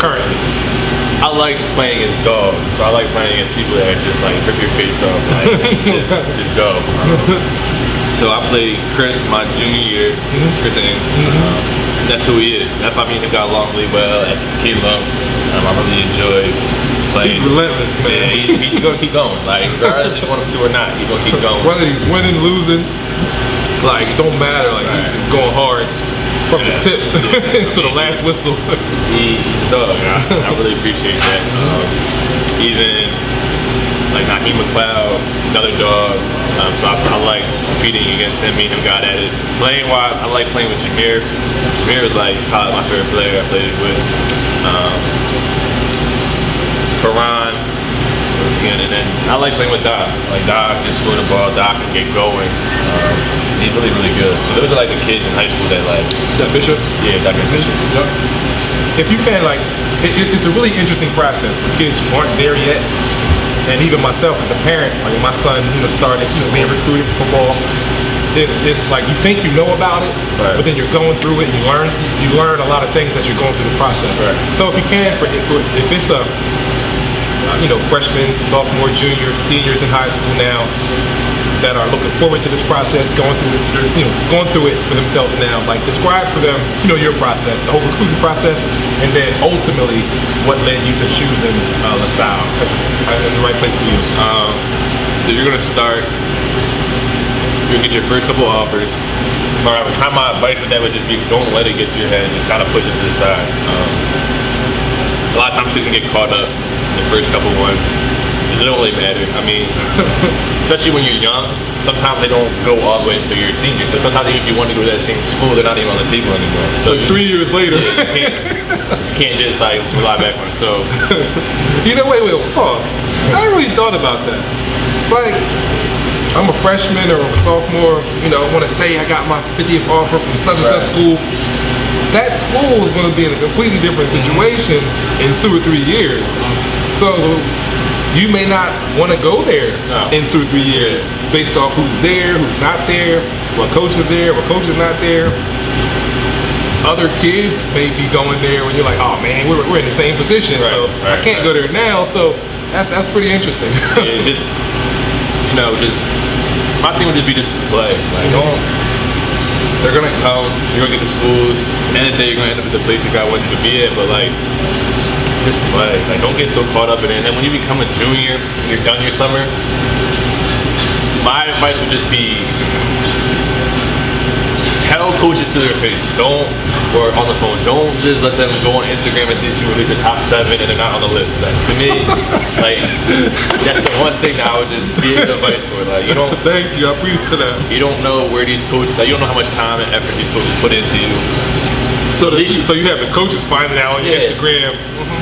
currently? I like playing against dogs, so I like playing against people that just like rip your face off, like just go. So I played Chris my junior year, Chris Ames. That's who he is. That's why me and him got along really well at K-Love. I really enjoy playing. He's relentless, man. Yeah, he's gonna keep going. Like, regardless if you want him to or not, he's gonna keep going. Whether he's winning, losing, like, it don't matter. Like, he's just going hard from the tip to the last whistle. He's a dog. I really appreciate that. Even like Naheem McLeod, another dog. So I like competing against him. Me and him got at it. Playing wise, I like playing with Jameer. Jameer is like probably my favorite player I played with. Karan. again. And then I like playing with Doc. Like Doc can score the ball, Doc can get going. He's really, really good. So those are like the kids in high school that like. Is that Bishop? Yeah, Doc and Bishop. Yep. If you can, like, it's a really interesting process for kids who aren't there yet. And even myself as a parent, like my son, started, being recruited for football. It's like you think you know about it, right. but then you're going through it and you learn a lot of things as you're going through the process. Right. So if you can, if it's a freshmen, sophomore, junior, seniors in high school now that are looking forward to this process, going through it for themselves now, like describe for them, your process, the whole recruiting process, and then ultimately what led you to choosing LaSalle as the right place for you. So you're gonna start. You'll get your first couple offers. My advice with that would just be don't let it get to your head, just kind of push it to the side. A lot of times kids can get caught up in the first couple ones. It don't really matter. I mean, especially when you're young, sometimes they don't go all the way until you're a senior. So sometimes even if you want to go to that same school, they're not even on the table anymore. So 3 years later. Yeah, you can't just like rely back on it. So wait, pause. I really thought about that. Like, I'm a freshman or a sophomore, I want to say I got my 50th offer from such and such school. That school is going to be in a completely different situation in 2 or 3 years. So you may not want to go there in 2 or 3 years based off who's there, who's not there, what coach is there, what coach is not there. Other kids may be going there when you're like, oh man, we're in the same position, so I can't go there now. So that's pretty interesting. Yeah, just my thing would just be just play. Like, they're gonna come, you're gonna get to schools, and then you're gonna end up at the place you God wants you to be at, but like, just play. Like, don't get so caught up in it. And then when you become a junior, and you're done your summer, my advice would just be, tell coaches to their face, or on the phone, don't just let them go on Instagram and see that you release a top 7 and they're not on the list. Like, to me, like, that's the one thing that I would just give advice for. Like, Thank you, I appreciate that. You don't know where these coaches, like, you don't know how much time and effort these coaches put into you. So you have the coaches finding out on Instagram,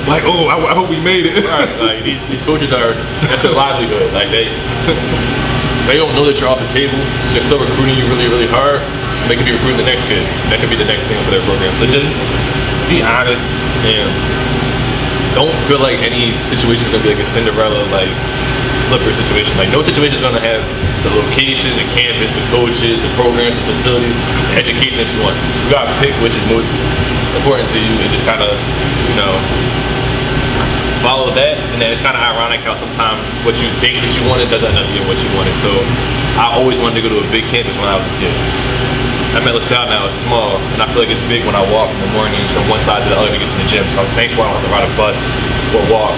like, oh, I hope we made it. Right, like, these coaches that's their livelihood. Like, they don't know that you're off the table. They're still recruiting you really, really hard. They could be recruiting the next kid. That could be the next thing for their program. So just be honest and don't feel like any situation is gonna be like a Cinderella, like, slipper situation. Like, no situation is gonna have the location, the campus, the coaches, the programs, the facilities, the education that you want. You gotta pick which is most important to you and just kind of, follow that. And then it's kind of ironic how sometimes what you think that you wanted doesn't end up being what you wanted. So I always wanted to go to a big campus when I was a kid. I'm at LaSalle now, it's small, and I feel like it's big when I walk in the morning from one side to the other to get to the gym. So I'm thankful I don't have to ride a bus or walk,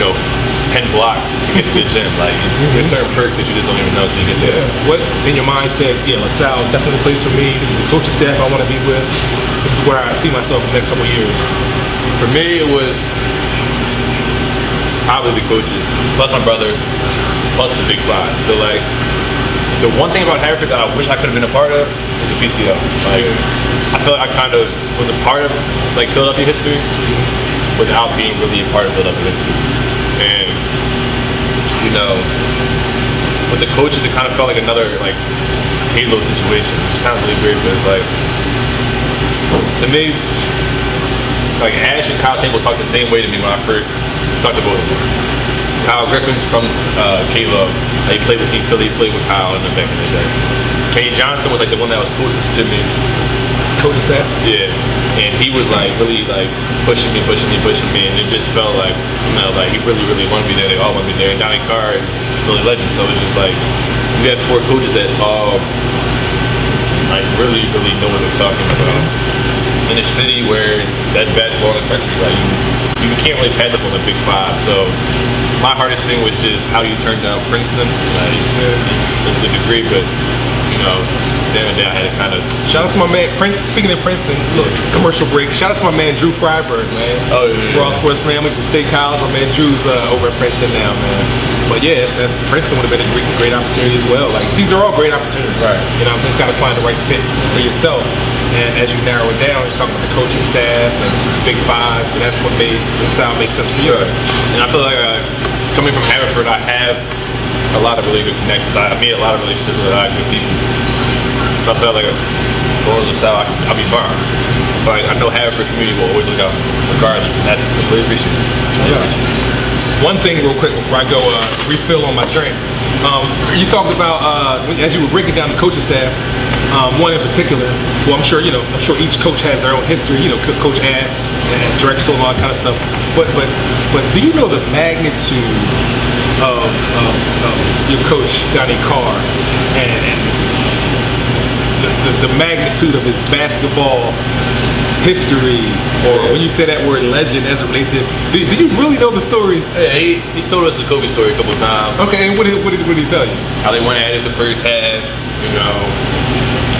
10 blocks to get to the gym. Like, there's certain perks that you just don't even know until you get there. What in your mind said, LaSalle is definitely a place for me. This is the coaching staff I want to be with. This is where I see myself in the next couple of years. For me, it was probably the coaches, plus my brother, plus the Big Five. So, like, the one thing about Haverford that I wish I could have been a part of is the PCL. Like, I feel like I kind of was a part of, like, Philadelphia history without being really a part of Philadelphia history. And, with the coaches, it kind of felt like another, like, Halo situation. It sounds really weird, but it's like, to me, like, Ash and Kyle Temple talked the same way to me when I first talked to both of them. Kyle Griffin's from K-Love. He played with Team Philly, played with Kyle in the back in the day. Kenny Johnson was like the one that was closest to me. It's coaching staff? Yeah. And he was like really like pushing me, and it just felt like, like he really, really wanted me there. They all wanted me there. And Donnie Carr is a Philly legend, so it's just like, we had 4 coaches that all like really, really know what they're talking about. In a city where it's that basketball in the country, like you can't really pass up on the Big Five. So my hardest thing was just how you turned down Princeton. Like, it's a degree, but then and there I had to kind of. Shout out to my man Princeton. Speaking of Princeton, look, commercial break. Shout out to my man Drew Freiberg, man. Oh yeah. We're all sports family from State College. My man Drew's over at Princeton now, man. But yeah, Princeton would have been a great opportunity as well. Like, these are all great opportunities. Right. You know what I'm saying? Just gotta find the right fit for yourself. And as you narrow it down, you're talking about the coaching staff and Big Five, so that's what made LaSalle make sense for you. Right. And I feel like coming from Haverford, I have a lot of really good connections. I made a lot of relationships with a lot of good people. So I felt like going to LaSalle, I'll be fine. But I know Haverford community will always look out regardless, and that's really appreciated. One thing real quick before I go refill on my drink. You talked about, as you were breaking down the coaching staff, one in particular, well, I'm sure each coach has their own history, Coach Ash and Drexel and all that kind of stuff. But do you know the magnitude of your coach, Donnie Carr, and the magnitude of his basketball history, or when you say that word legend as it relates to, do you really know the stories? Yeah, he told us the Kobe story a couple times. Okay, and what did he tell you? How they went at it the first half,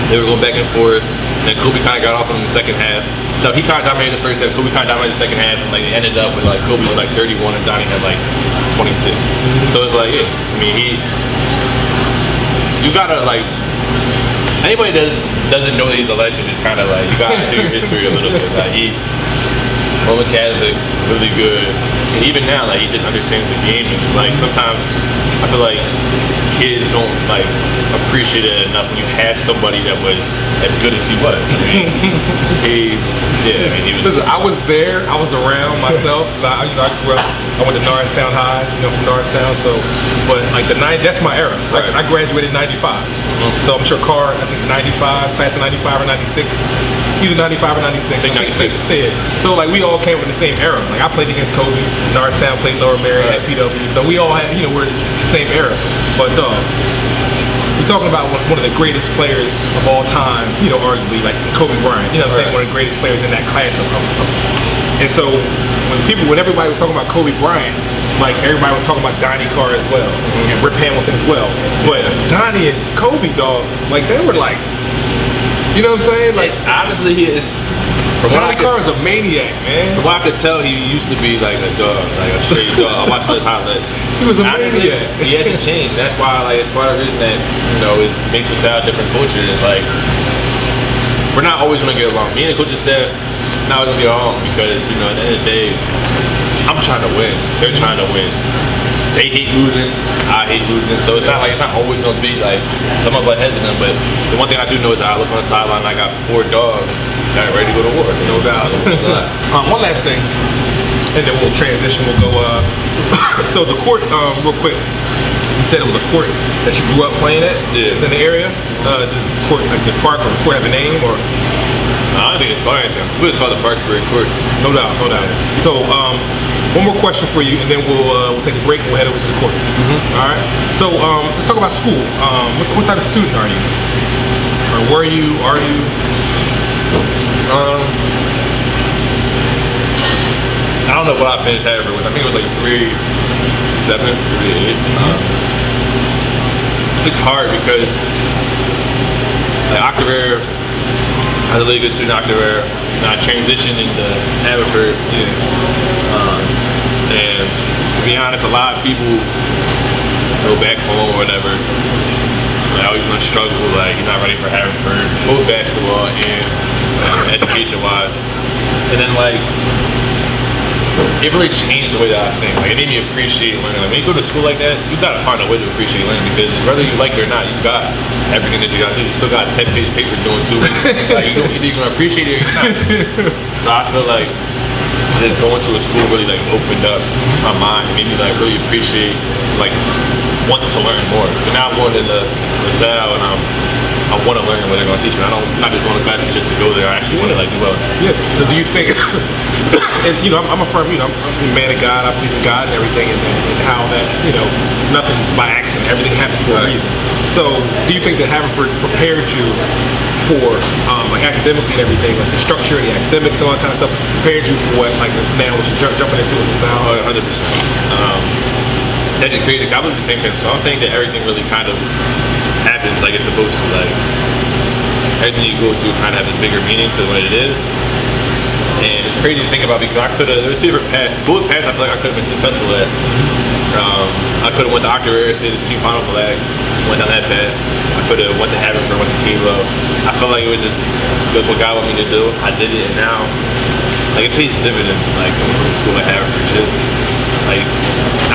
they were going back and forth, and then Kobe kind of got off on him in the second half. No, he kind of dominated the first half, Kobe kind of dominated the second half, and like it ended up with like Kobe was like 31 and Donnie had like 26. So it's like, yeah, I mean, you gotta like, anybody that doesn't know that he's a legend is kind of like, you gotta do your history a little bit. Like Roman Catholic, really good, and even now, like he just understands the game. And it's like sometimes I feel like kids don't like appreciate it enough when you have somebody that was as good as he was. I mean, he was. Listen, I was there, I was around myself, because I grew up, I went to Norristown High, from Norristown, so, but like that's my era. Right. I graduated in 95. So I'm sure Carr, I think 95, class of 95 or 96, either 95 or 96. I think 96. Yeah. So like we all came from the same era. Like I played against Kobe, Norristown played Lower Mary at PW, so we all had, we're the same era. But we're talking about one of the greatest players of all time, arguably, like Kobe Bryant, what I'm saying, one of the greatest players in that class and so when everybody was talking about Kobe Bryant, like everybody was talking about Donnie Carr as well, and Rip Hamilton as well. But Donnie and Kobe, dog, like they were like, you know what I'm saying? Like honestly, he is. Donnie Carr is a maniac, man. From what I could tell, he used to be like a dog, like a straight dog. I watched his highlights. He was a maniac. He hasn't changed. That's why, like, it's part of the reason that it makes us have different cultures. It's like we're not always gonna get along. Me and the coaching staff not always gonna get along because at the end of the day, I'm trying to win. They're trying to win. They hate losing. I hate losing. So it's not always gonna be like some of us hesitant. But the one thing I do know is that I look on the sideline. I got 4 dogs that are ready to go to war. No doubt. One last thing, and then we'll transition. We'll go. So the court, real quick. You said it was a court that you grew up playing at. Yeah. It's in the area. Does the court, like the park or the court, have a name or? I don't think it's called anything. We just call the Parksburg Courts. No doubt. So one more question for you, and then we'll take a break and we'll head over to the courts. All right. So let's talk about school. What type of student are you? Or were you? Are you? I don't know what I finished Haverford with. I think it was like 3.7, 3.8. It's hard because like Octavera, I was a really good student at Octavera, and I transitioned into Haverford. And to be honest, a lot of people go back home or whatever. Like, always gonna struggle, like you're not ready for Haverford, both basketball and education-wise. And then like it really changed the way that I think. Like it made me appreciate learning. Like when you go to school like that, you gotta find a way to appreciate learning because whether you like it or not, you got everything that you gotta do. You still got a 10-page paper doing too. Like either you're gonna appreciate it or you're not. So I feel like just going to a school really like opened up my mind and made me like really appreciate like wanting to learn more. So now I'm going to the SALLE and I want to learn what they're going to teach me. I'm not just going to classes just to go there. I actually want to like do well. Yeah. So do you think? And I'm a firm. I'm a man of God. I believe in God and everything, and how that nothing's by accident. Everything happens for a reason. So do you think that Haverford prepared you for like academically and everything, like the structure, the academics, all that kind of stuff, prepared you for what like now what you're jumping into with the SALLE? 100%. That just created. I believe the same thing. So I don't think that everything really kind of happens like it's supposed to. Like everything you go through kind of has a bigger meaning to what it is. And it's crazy to think about because there's different paths. Both paths I feel like I could have been successful at. I could have went to Octavera, stayed at the team final flag, went down that path. I could have went to Haverford, went to Kilo. I felt like it was just what God wanted me to do. I did it, and now like it pays dividends. Like coming from a school like Haverford, just like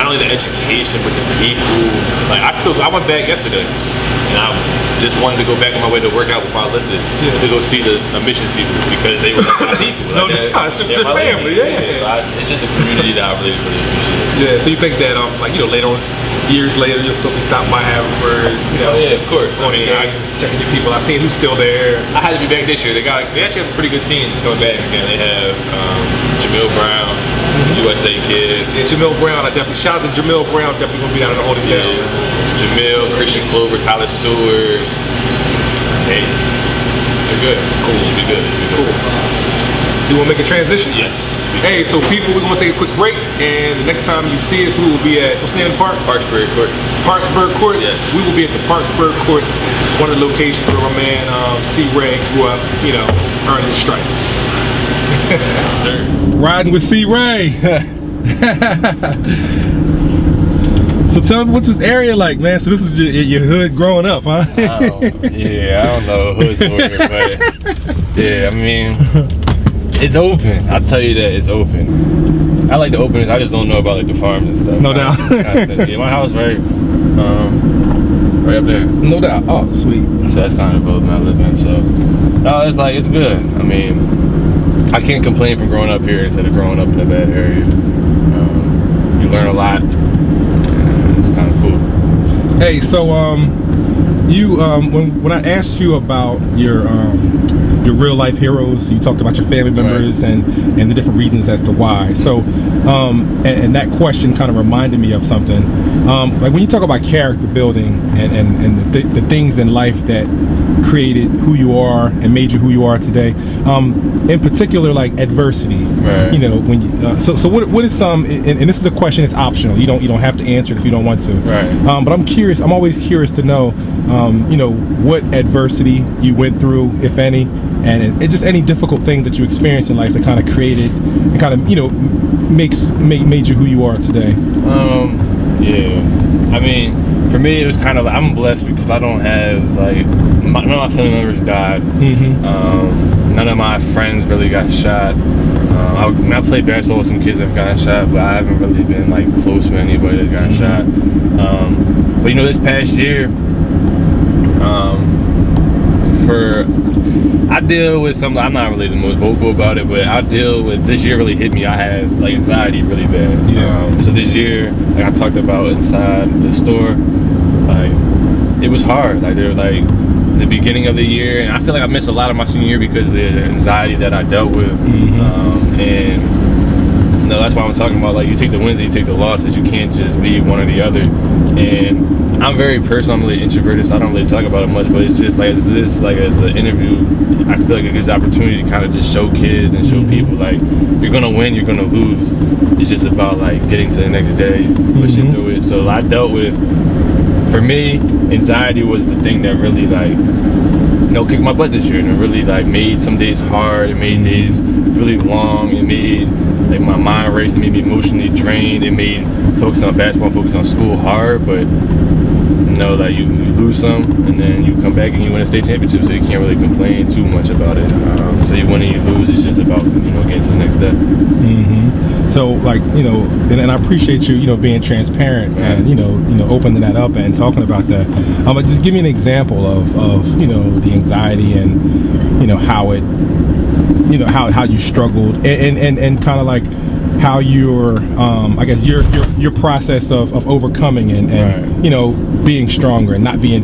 I not only the education, but the people. Like I went back yesterday, and I just wanted to go back on my way to work out before I lifted to go see the admissions people because they were my people. Like it's your family, So it's just a community that I really appreciate. Yeah, so you think that like later on, years later, you'll still be stopping by Haverford, Oh yeah, of course. I mean, games, checking your people. I seen who's still there. I had to be back this year. They actually have a pretty good team coming back again. They have Jamil Brown, USA kid. Yeah, Jamil Brown. I definitely shout out to Jamil Brown. Definitely gonna be down in the holding down. Jamil, Christian Clover, Tyler Seward. Hey, they're good. Cool. It should be good. Cool. So you want to make a transition? Yes. Hey, so people, we're going to take a quick break, and the next time you see us, we will be at, what's the name of the park? Parksburg Courts. Parksburg Courts? Yes. We will be at the Parksburg Courts, one of the locations where my man C. Ray grew up, earning his stripes. Yes, sir. Riding with C. Ray. So tell me, what's this area like, man? So this is your hood growing up, huh? Yeah, I don't know hood's word, but yeah, I mean, it's open. I'll tell you that, it's open. I like the openness. I just don't know about like the farms and stuff. No doubt. Yeah, my house right up there. No doubt. Oh, sweet. So that's kind of what I live in. So no, it's good. I mean, I can't complain from growing up here instead of growing up in a bad area. You learn a lot. It's kind of cool. Hey, so you when I asked you about your real life heroes, you talked about your family members and the different reasons as to why. So and that question kind of reminded me of something. Like when you talk about character building and the things in life that created who you are and made you who you are today, in particular like adversity. Right. When you so what is some, and this is a question, it's optional, you don't have to answer it if you don't want to. Right. But I'm always curious to know what adversity you went through, if any, and just any difficult things that you experienced in life that kind of created and kind of made you who you are today. Yeah, I mean, for me it was kind of like, I'm blessed because I don't have like none of my family members died. None of my friends really got shot. I played basketball with some kids that have gotten shot, but I haven't really been like close with anybody that's gotten shot. But this past year, I deal with something. I'm not really the most vocal about it, but I deal with, this year really hit me. I have like anxiety really bad. Yeah. So this year, like I talked about inside the store, like it was hard. Like they're like the beginning of the year, and I feel like I missed a lot of my senior year because of the anxiety that I dealt with. And that's why I'm talking about, like, you take the wins and you take the losses. You can't just be one or the other. And I'm very personal. I'm really introverted, so I don't really talk about it much. But it's just like, as an interview, I feel like it gives opportunity to kind of just show kids and show people, like, you're gonna win, you're gonna lose. It's just about like getting to the next day, pushing through it. So I dealt with, for me, anxiety was the thing that really like, kicked my butt this year, and it really like made some days hard. It made days really long. It made like my mind race. It made me emotionally drained. It made focus on basketball, focus on school hard. But like you lose some, and then you come back and you win a state championship, so you can't really complain too much about it. So you win and you lose. It's just about getting to the next step. So like and I appreciate you being transparent and opening that up and talking about that. But just give me an example of the anxiety and how it how you struggled and kind of like how your I guess your process of overcoming and being stronger and not being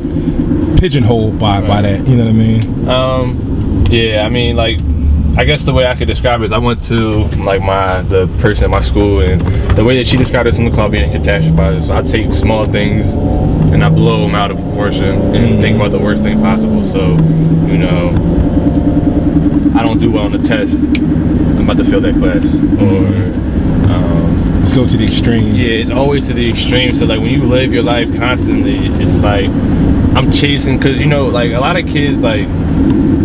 pigeonholed by that. You know what I mean? Yeah, I mean, like, I guess the way I could describe it is I went to like the person at my school, and the way that she described it is something called being a catastrophizer. So I take small things and I blow them out of proportion and think about the worst thing possible. So I don't do well on the test, I'm about to fail that class, or let's go to the extreme. Yeah, it's always to the extreme. So like when you live your life constantly, it's like I'm chasing, because like a lot of kids, like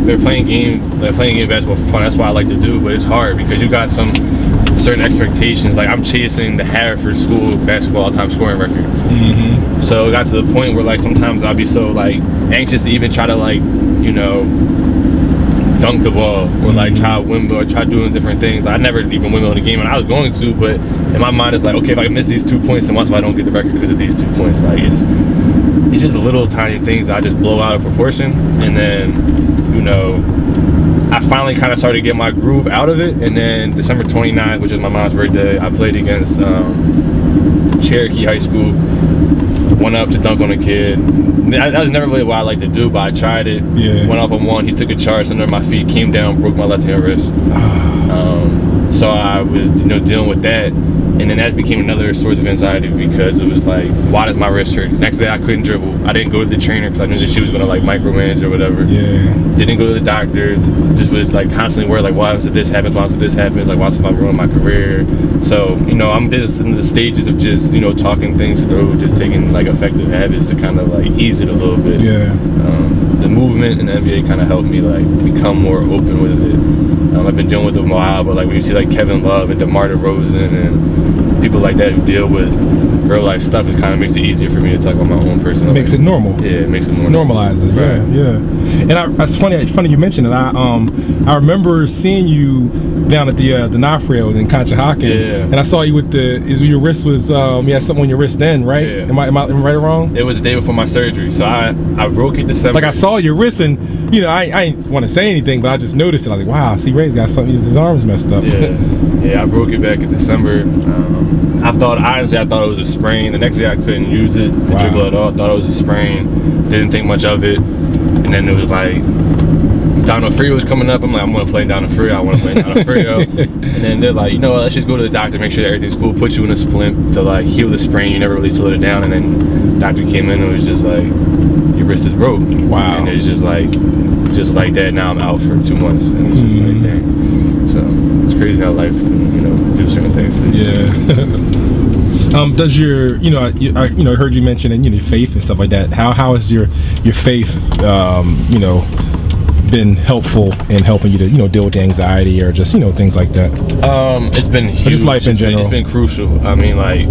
they're playing basketball for fun. That's what I like to do, but it's hard because you got some certain expectations. Like I'm chasing the Haverford School basketball all-time scoring record. So it got to the point where like sometimes I'll be so like anxious to even try to like dunk the ball or like try windmill or try doing different things. I never even windmill in the game, and I was going to, but in my mind it's like, okay, if I miss these 2 points, then what if I don't get the record because of these 2 points? Like it's just little tiny things that I just blow out of proportion, and then, you know, I finally kind of started to get my groove out of it. And then December 29th, which is my mom's birthday, I played against Cherokee High School. Went up to dunk on a kid. That was never really what I like to do, but I tried it. Yeah. Went off on one. He took a charge under my feet, came down, broke my left hand wrist. So I was, you know, dealing with that, and then that became another source of anxiety because it was like, why does my wrist hurt? Next day I couldn't dribble. I didn't go to the trainer because I knew that she was gonna like micromanage or whatever. Yeah. Didn't go to the doctors. Just was like constantly worried, like, what happens if this happens? What happens if this happens? Like, what happens if I ruin my career? So, you know, I'm just in the stages of just, you know, talking things through, just taking like effective habits to kind of like ease it a little bit. Yeah. The movement in the NBA kind of helped me like become more open with it. I've been dealing with it a while, but like when you see like Kevin Love and DeMar DeRozan and people like that who deal with real life stuff, it kind of makes it easier for me to talk about my own personal. Makes it normal. Yeah, it makes it more normalize it. Right. Yeah. And it's funny you mentioned it. I remember seeing you down at the Nafrio in Conshohocken. Yeah. And I saw you with your wrist was you had something on your wrist then, right? Yeah. Am I right or wrong? It was the day before my surgery, so I broke it December. Like I saw your wrist, and you know I ain't want to say anything, but I just noticed it. I was like, wow, see Ray's got something. His arm's messed up. Yeah, I broke it back in December. I thought it was a sprain. The next day I couldn't use it to dribble at all. I thought it was a sprain. Didn't think much of it. And then it was like, down the Frio was coming up. I'm like, I'm going to play down the Frio. I want to play down the Frio. And then they're like, you know what, let's just go to the doctor, make sure that everything's cool, put you in a splint to like heal the sprain. You never really slowed it down. And then the doctor came in and was just like, your wrist is broke. Wow. And it's just like that. Now I'm out for 2 months. And it's just like, dang. So it's crazy how life can, you know, do certain things to you. Yeah. Does your, you know, I heard you mention, and you know, faith and stuff like that. How has your faith, you know, been helpful in helping you to, you know, deal with the anxiety or just, you know, things like that? It's been huge. Or just life in general. It's been crucial. I mean, like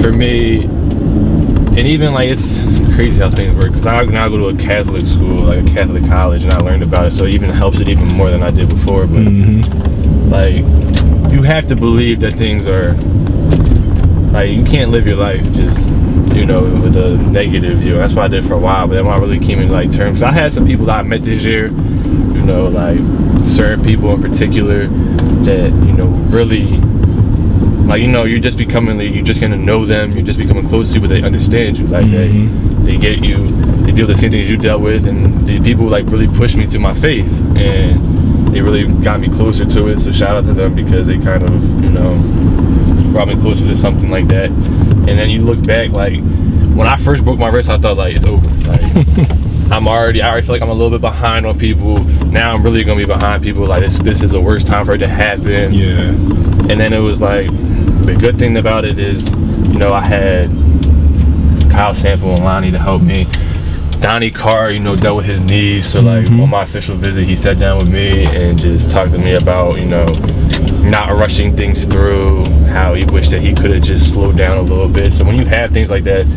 for me, and even like it's crazy how things work. Because I now go to a Catholic school, like a Catholic college, and I learned about it, so it even helps it even more than I did before. But like, you have to believe that things are like, you can't live your life just, you know, with a negative view. That's what I did for a while, but then I really came in like terms. I had some people that I met this year, you know, like certain people in particular that, you know, really, like, you know, you're just becoming, you're just gonna know them, you're just becoming close to you, but they understand you, like they get you, they deal with the same things you dealt with, and the people like really pushed me to my faith, and they really got me closer to it. So shout out to them, because they kind of, you know, brought me closer to something like that. And then you look back, like when I first broke my wrist, I thought like it's over. Like I already feel like I'm a little bit behind on people. Now I'm really gonna be behind people. Like this is the worst time for it to happen. Yeah. And then it was like, the good thing about it is, you know, I had Kyle Sample and Lonnie to help me. Donnie Carr, you know, dealt with his knees. So like on my official visit, he sat down with me and just talked to me about, you know, not rushing things through, how he wished that he could have just slowed down a little bit. So when you have things like that,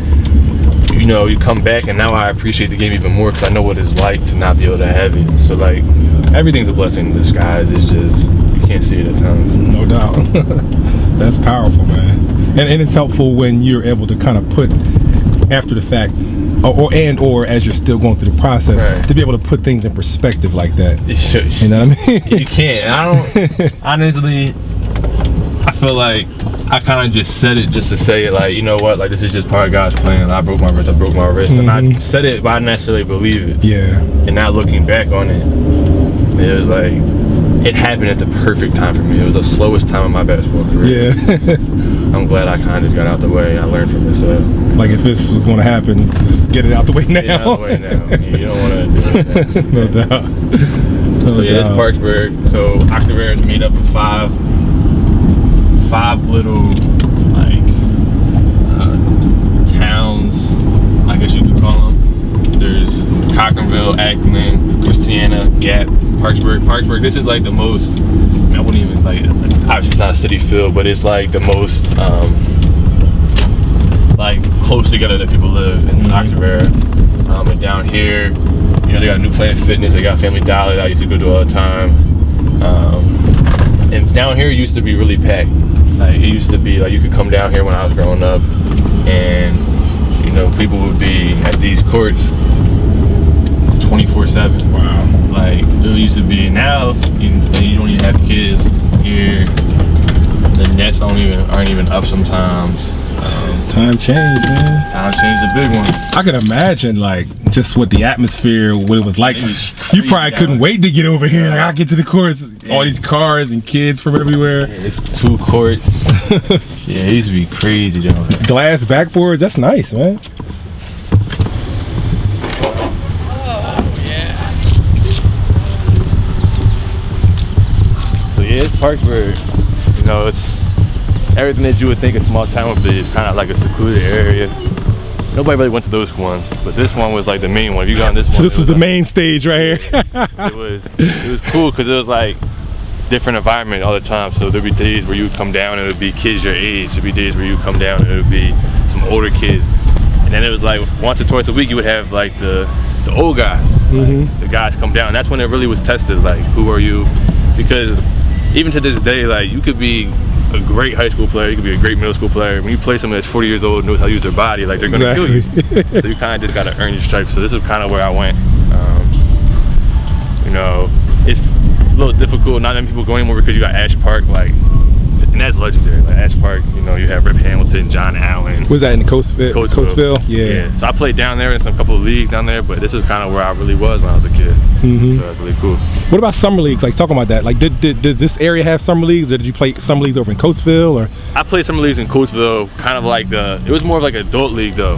you know, you come back, and now I appreciate the game even more because I know what it's like to not be able to have it. So like, everything's a blessing in disguise. It's just, you can't see it at times. No doubt. That's powerful, man. And it's helpful when you're able to kind of put, after the fact, or as you're still going through the process, to be able to put things in perspective like that. You know what I mean? You can't. I don't, honestly, I feel like I kind of just said it just to say it, like, you know what, like, this is just part of God's plan. I broke my wrist, and I said it, but I didn't necessarily believe it. Yeah. And now looking back on it, it was like, it happened at the perfect time for me. It was the slowest time of my basketball career. Yeah. I'm glad I kind of just got out the way. I learned from this. Like, if this was going to happen, just get it out the way now. Get it out the way now. You don't want to do it. No doubt. So yeah, it's Parksburg. So Octavera is made up of five little, like, towns, I guess you could call them. There's Cochranville, Acton, Christiana, Gap, Parksburg. Parksburg, this is like the most, I wouldn't even, like, obviously it's not a city feel, but it's like the most like close together that people live in Octavera. And down here You know, they got a new Planet Fitness, they got Family Dollar that I used to go to all the time. And down here it used to be really packed. Like, it used to be like you could come down here when I was growing up, and you know, people would be at these courts 24/7. Wow. Like, it used to be. Now you don't even have kids here. The nets aren't even up sometimes. Time change, man. Time change is a big one. I can imagine, like, just what the atmosphere, what it was like. It was You crazy probably couldn't down wait to get over here. Like, I get to the courts, all these cars and kids from everywhere. Yeah, it's 2 courts. Yeah, it used to be crazy down there. Glass backboards, that's nice, man. So yeah, it's Parkburg. You know, it's everything that you would think a small town would be. It's kind of like a secluded area. Nobody really went to those ones, but this one was like the main one. If you got on this one, So this was the like, main stage right here. it was cool because it was like different environment all the time. So there'd be days where you would come down and it would be kids your age. There'd be days where you would come down and it would be some older kids. And then it was like once or twice a week you would have like the old guys. Like, the guys come down. And that's when it really was tested. Like, who are you? Because even to this day, like, you could be a great high school player, you could be a great middle school player. When you play someone that's 40 years old and knows how to use their body, like, they're gonna kill you. So you kind of just gotta earn your stripes. So this is kind of where I went. You know, it's a little difficult. Not many people go anymore because you got Ash Park, like, and that's legendary. Like Ash Park, you know, you have Rip Hamilton, John Allen. Was that in Coatesville? Yeah. So I played down there in some couple of leagues down there, but this is kind of where I really was when I was a kid. So that's really cool. What about summer leagues? Like, talking about that, like, did this area have summer leagues, or did you play summer leagues over in Coatesville? Or I played summer leagues in Coatesville, kind of like it was more of like an adult league though.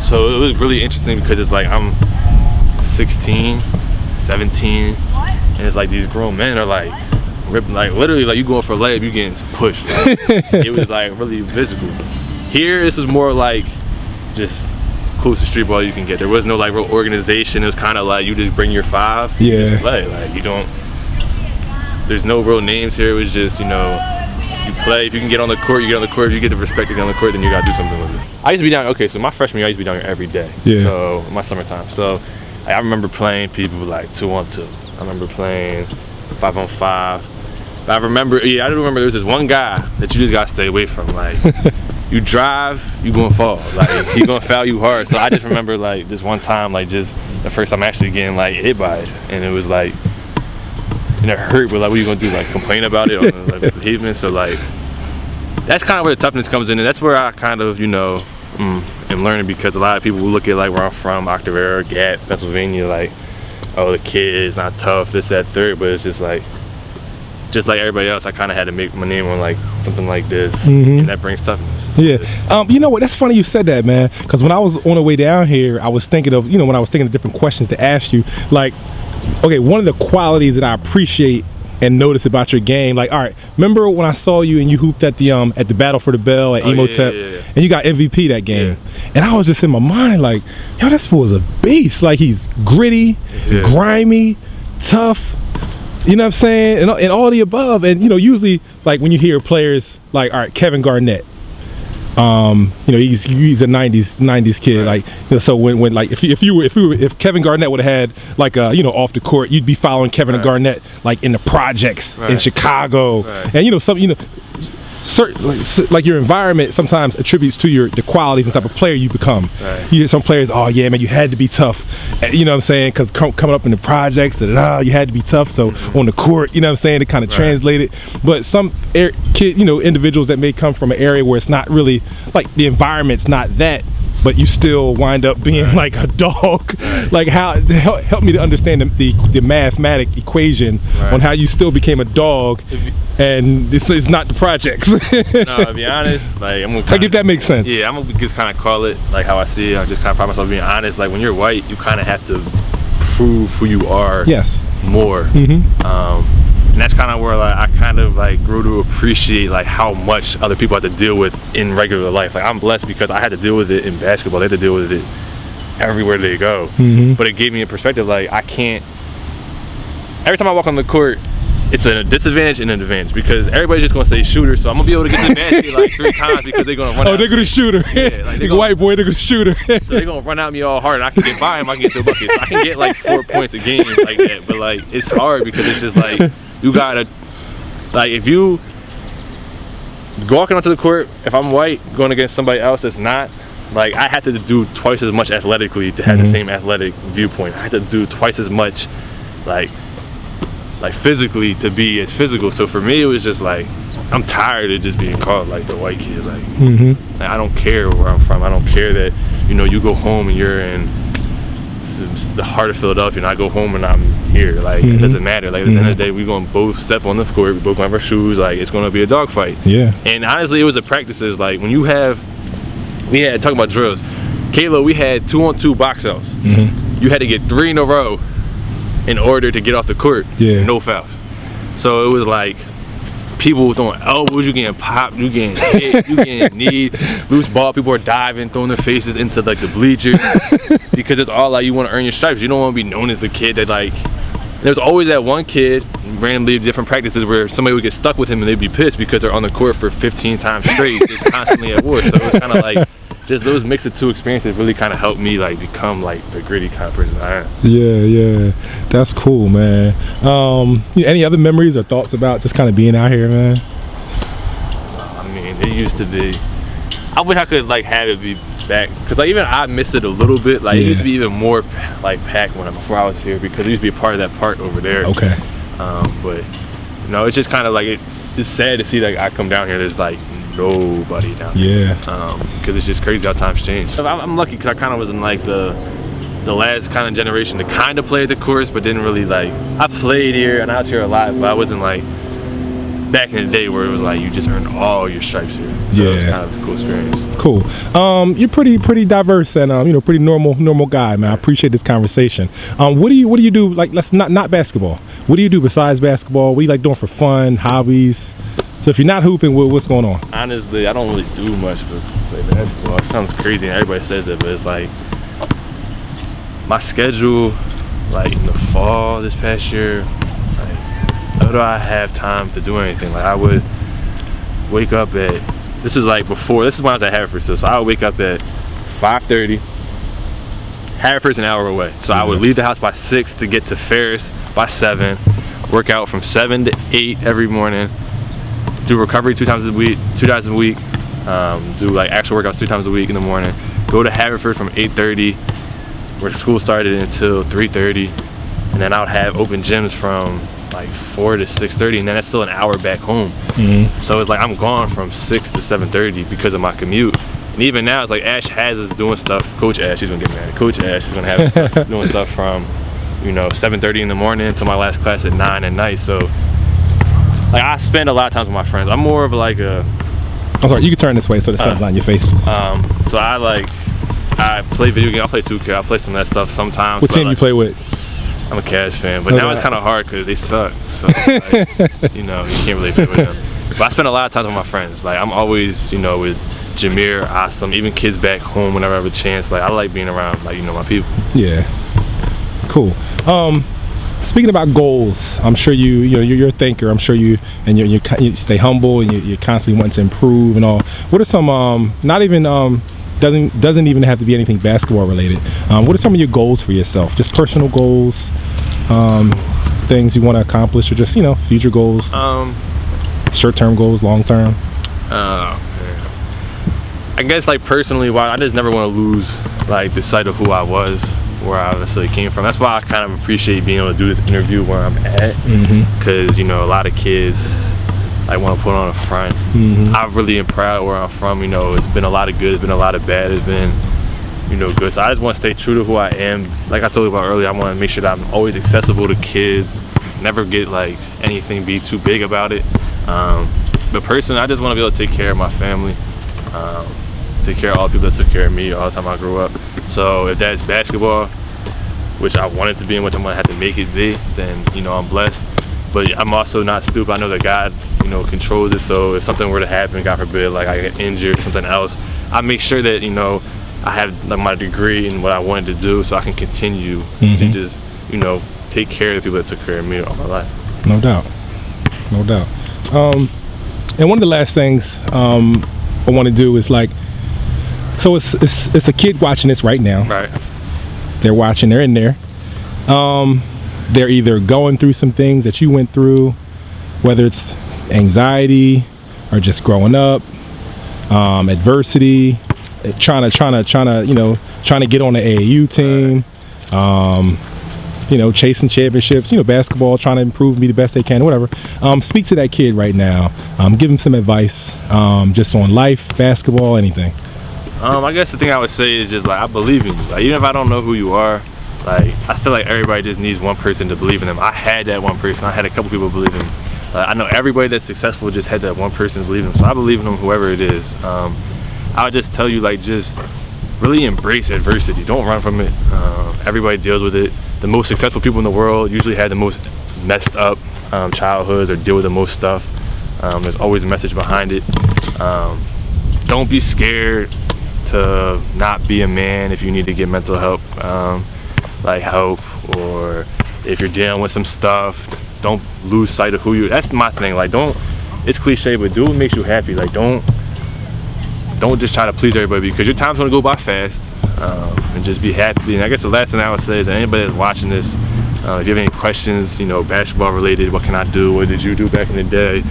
So it was really interesting because it's like I'm 16, 17, and it's like these grown men are like ripping, like literally like you going for a layup, you getting pushed. Like, it was like really physical. Here, this was more like just close to street ball you can get. There was no like real organization. It was kind of like you just bring your 5, you just play. Like, you don't. There's no real names here. It was just, you know, you play. If you can get on the court, you get on the court. If you get the respect to get on the court, then you gotta do something with it. I used to be down. Okay, so my freshman year, I used to be down here every day. So my summertime. So I remember playing people like 2-on-2. I remember playing 5-on-5. I remember, I do remember there was this one guy that you just gotta stay away from. Like, you drive, you gonna fall. Like, he gonna foul you hard. So I just remember like this one time, like just the first time actually getting like hit by it, and it was like, and it hurt. But like, what are you gonna do? Like, complain about it on like the pavement? So like, that's kind of where the toughness comes in, and that's where I kind of, you know, am learning, because a lot of people will look at like where I'm from, Octavera, Gap, Pennsylvania, like, oh, the kid is not tough, this, that, third. But it's just like everybody else, I kind of had to make my name on like something like this, and that brings toughness. You know what, that's funny you said that, man, because when I was on the way down here, I was thinking of, you know, when I was thinking of different questions to ask you, like, okay, one of the qualities that I appreciate and notice about your game, like, all right, remember when I saw you and you hooped at the Battle for the Bell at Emotep, and you got MVP that game, and I was just in my mind like, yo, this fool's a beast. Like, he's gritty, grimy, tough, you know what I'm saying, and all the above. And you know, usually like when you hear players like, all right, Kevin Garnett, you know, he's a 90s kid, like, you know, so when like if Kevin Garnett would have had like a, you know, off the court, you'd be following Kevin Garnett like in the projects in Chicago, and you know, some, you know, certain, like your environment sometimes attributes to the qualities and type of player you become. You hear some players, oh yeah, man, you had to be tough, you know what I'm saying, because coming up in the projects, you had to be tough. So on the court, you know what I'm saying, it kind of translated. But some you know, individuals that may come from an area where it's not really like the environment's not that, but you still wind up being like a dog. Like, how help me to understand the mathematic equation on how you still became a dog, and this is not the projects. No, to be honest, like, I'm gonna like, if that makes sense. Yeah, I'm gonna just kind of call it like how I see it. I just kind of pride myself being honest. Like, when you're white, you kind of have to prove who you are more. And that's kind of where like I kind of like grew to appreciate like how much other people have to deal with in regular life. Like, I'm blessed because I had to deal with it in basketball. They had to deal with it everywhere they go. But it gave me a perspective. Like, I can't. Every time I walk on the court, it's a disadvantage and an advantage because everybody's just gonna say shooter, so I'm gonna be able to get to the basket like 3 times because they're gonna run. Oh, they're gonna shoot her. Yeah, like White boy, they're gonna shoot her. So they're gonna run at me all hard, and I can get by them. I can get to a bucket. So I can get like 4 points a game like that, but like it's hard because it's just like you gotta, like if you walking onto the court, if I'm white going against somebody else that's not, like I had to do twice as much athletically to have the same athletic viewpoint. I had to do twice as much, like physically to be as physical. So for me, it was just like I'm tired of just being called like the white kid. Like, like I don't care where I'm from. I don't care that you go home and you're in the heart of Philadelphia, and I go home and I'm here. Like it doesn't matter. Like at the end of the day, we're gonna both step on the court. We both gonna have our shoes. Like it's gonna be a dogfight. Yeah. And honestly, it was the practices. Like when we had talking about drills. Kayla, we had 2-on-2 box outs. You had to get 3 in a row in order to get off the court. No fouls. So it was like people throwing elbows, you getting popped, you getting hit, you getting kneed, loose ball, people are diving, throwing their faces into like the bleachers because it's all like you want to earn your stripes. You don't want to be known as the kid that like, there's always that one kid randomly different practices where somebody would get stuck with him and they'd be pissed because they're on the court for 15 times straight, just constantly at war. So it was kind of like, just those mix of 2 experiences really kind of helped me like become like the gritty kind of person I am. Yeah, that's cool, man. Any other memories or thoughts about just kind of being out here, man? I mean, it used to be, I wish I could like have it be back, because like even I missed it a little bit. Like it used to be even more like packed before I was here, because it used to be a part of that park over there. Okay. But it's just kind of like it's sad to see like I come down here, there's like nobody down here. Because it's just crazy how times change. I'm lucky because I kind of was in like the last kind of generation to kind of play at the course, but didn't really like, I played here and I was here a lot, but I wasn't like back in the day where it was like you just earned all your stripes here. So it was kind of a cool experience. Cool. You're pretty diverse and pretty normal guy, man. I appreciate this conversation. What do you do, like, let's not basketball. What do you do besides basketball? What do you like doing for fun, hobbies? So if you're not hooping, what's going on? Honestly, I don't really do much but play basketball. It sounds crazy and everybody says it, but it's like my schedule, like in the fall this past year, like how do I have time to do anything? Like I would wake up at, this is when I was at Haverford still, so I would wake up at 5:30. Haverford's an hour away, so I would leave the house by 6 to get to Ferris by 7, work out from 7 to 8 every morning, do recovery 2 times a week, do like actual workouts 2 times a week in the morning, go to Haverford from 8:30 where school started until 3:30, and then I would have open gyms from like 4 to 6:30, and then that's still an hour back home. So it's like I'm gone from 6 to 7:30 because of my commute. And even now it's like Ash has us doing stuff. Coach Ash, she's gonna get mad. Coach Ash is gonna have stuff, doing stuff from 7:30 in the morning until my last class at 9 at night. So like I spend a lot of times with my friends. I'm more of like a, I'm sorry, you can turn this way so the sun's not in your face. So I play video games. I play 2K. I play some of that stuff sometimes. What team you play with? I'm a Cavs fan, but now it's kind of hard because they suck. So it's like, you can't really play with them. But I spend a lot of time with my friends. Like I'm always, with Jameer, Awesome, even kids back home whenever I have a chance. Like I like being around, like my people. Yeah. Cool. Speaking about goals, I'm sure you're a thinker. I'm sure you stay humble and you constantly want to improve and all. What are some not even doesn't even have to be anything basketball related. What are some of your goals for yourself? Just personal goals, things you want to accomplish, or just future goals, short-term goals, long-term. I guess like personally, I just never want to lose like the sight of who I was, where I necessarily came from. That's why I kind of appreciate being able to do this interview where I'm at, because a lot of kids like want to put on a front. I'm really proud where I'm from. It's been a lot of good, it's been a lot of bad, it's been good. So I just want to stay true to who I am. Like I told you about earlier, I want to make sure that I'm always accessible to kids, never get like anything be too big about it. But personally, I just want to be able to take care of my family, take care of all the people that took care of me all the time I grew up. So if that's basketball, which I wanted to be and which I'm gonna have to make it be, then I'm blessed. But I'm also not stupid. I know that God controls it. So if something were to happen, God forbid, like I get injured or something else, I make sure that I have like my degree in what I wanted to do, so I can continue to just take care of the people that took care of me all my life. No doubt. no doubt. And one of the last things I want to do is like, so it's a kid watching this right now. Right. They're watching. They're in there. They're either going through some things that you went through, whether it's anxiety or just growing up, adversity, trying to get on the AAU team, chasing championships, basketball, trying to improve, be the best they can, whatever. Speak to that kid right now. Give them some advice, just on life, basketball, anything. I guess the thing I would say is just like, I believe in you. Like, even if I don't know who you are, like, I feel like everybody just needs one person to believe in them. I had that one person. I had a couple people believe in me. I know everybody that's successful just had that one person to believe in them. So I believe in them, whoever it is. I would just tell you, like, just really embrace adversity. Don't run from it. Everybody deals with it. The most successful people in the world usually had the most messed up childhoods or deal with the most stuff. There's always a message behind it. Don't be scared to not be a man if you need to get mental help, or if you're dealing with some stuff, don't lose sight of who you. That's my thing. Like, don't. It's cliche, but do what makes you happy. Like, don't just try to please everybody, because your time's gonna go by fast. And just be happy. And I guess the last thing I would say is that anybody that's watching this, if you have any questions, basketball related, what can I do? What did you do back in the day?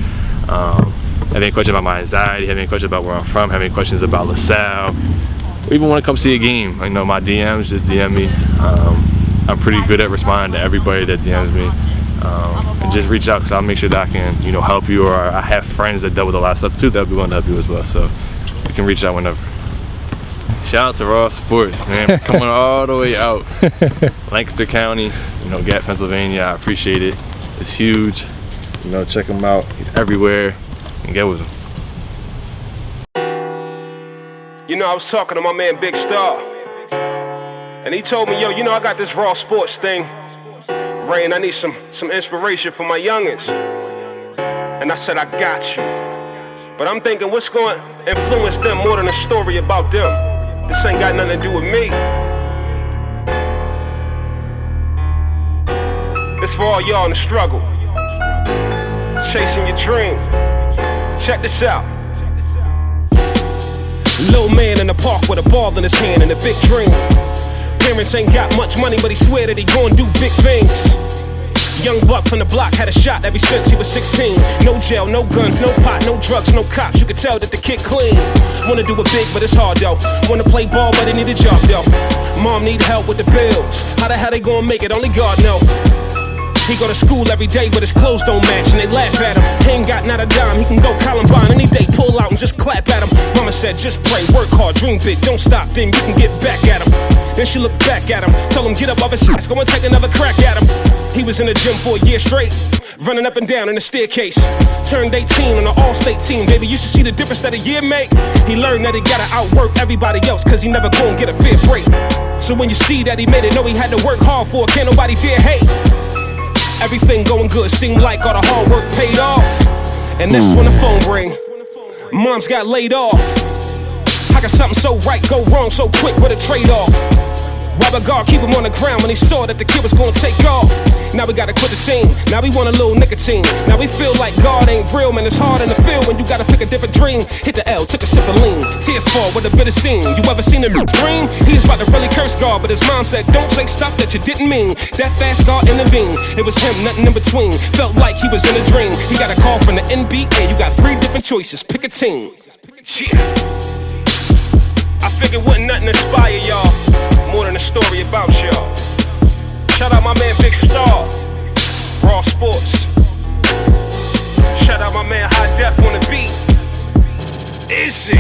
Have any questions about my anxiety? Have any questions about where I'm from? Have any questions about LaSalle? Or even want to come see a game? My DMs, just DM me. I'm pretty good at responding to everybody that DMs me. And just reach out, because I'll make sure that I can, help you. Or I have friends that dealt with a lot of stuff too that will be willing to help you as well. So you can reach out whenever. Shout out to Raw Sports, man. Coming all the way out. Lancaster County, Gap, Pennsylvania. I appreciate it. It's huge. Check him out. He's everywhere. And get with him. I was talking to my man Big Star, and he told me, yo, I got this Raw Sports thing, Ray, and I need some inspiration for my youngins. And I said, I got you. But I'm thinking, what's going to influence them more than a story about them? This ain't got nothing to do with me. It's for all y'all in the struggle, chasing your dream. Check this out. Little man in the park with a ball in his hand and a big dream. Parents ain't got much money, but he swear that he gon' do big things. Young buck from the block had a shot ever since he was 16. No jail, no guns, no pot, no drugs, no cops. You could tell that the kid clean. Wanna do it big, but it's hard though. Wanna play ball, but he need a job though. Mom need help with the bills. How the hell they gonna make it? Only God know. He go to school every day, but his clothes don't match, and they laugh at him. He ain't got not a dime, he can go Columbine any day, pull out and just clap at him. Mama said, just pray, work hard, dream big, don't stop, then you can get back at him. Then she looked back at him, told him get up off his ass, go and take another crack at him. He was in the gym for a year straight, running up and down in the staircase. Turned 18 on an all-state team, baby, you should see the difference that a year make. He learned that he gotta outwork everybody else, cause he never gon' get a fair break. So when you see that he made it, know he had to work hard for it, can't nobody dare hate. Everything going good, seemed like all the hard work paid off. And that's when the phone rang. Mom's got laid off. How could something so right go wrong so quick with a trade-off? Robert God keep him on the ground when he saw that the kid was gonna take off. Now we gotta quit the team, now we want a little nicotine. Now we feel like God ain't real, man, it's hard in the field when you gotta pick a different dream. Hit the L, took a sip of lean, tears fall with a bitter scene. You ever seen him scream? He's about to really curse God, but his mom said, don't say stuff that you didn't mean. That fast God intervened, it was him, nothing in between. Felt like he was in a dream. He got a call from the NBA, you got 3 different choices, pick a team. I figured wouldn't nothing inspire y'all more than a story about y'all. Shout out my man Big Star, Raw Sports. Shout out my man High Def on the beat. Izzy.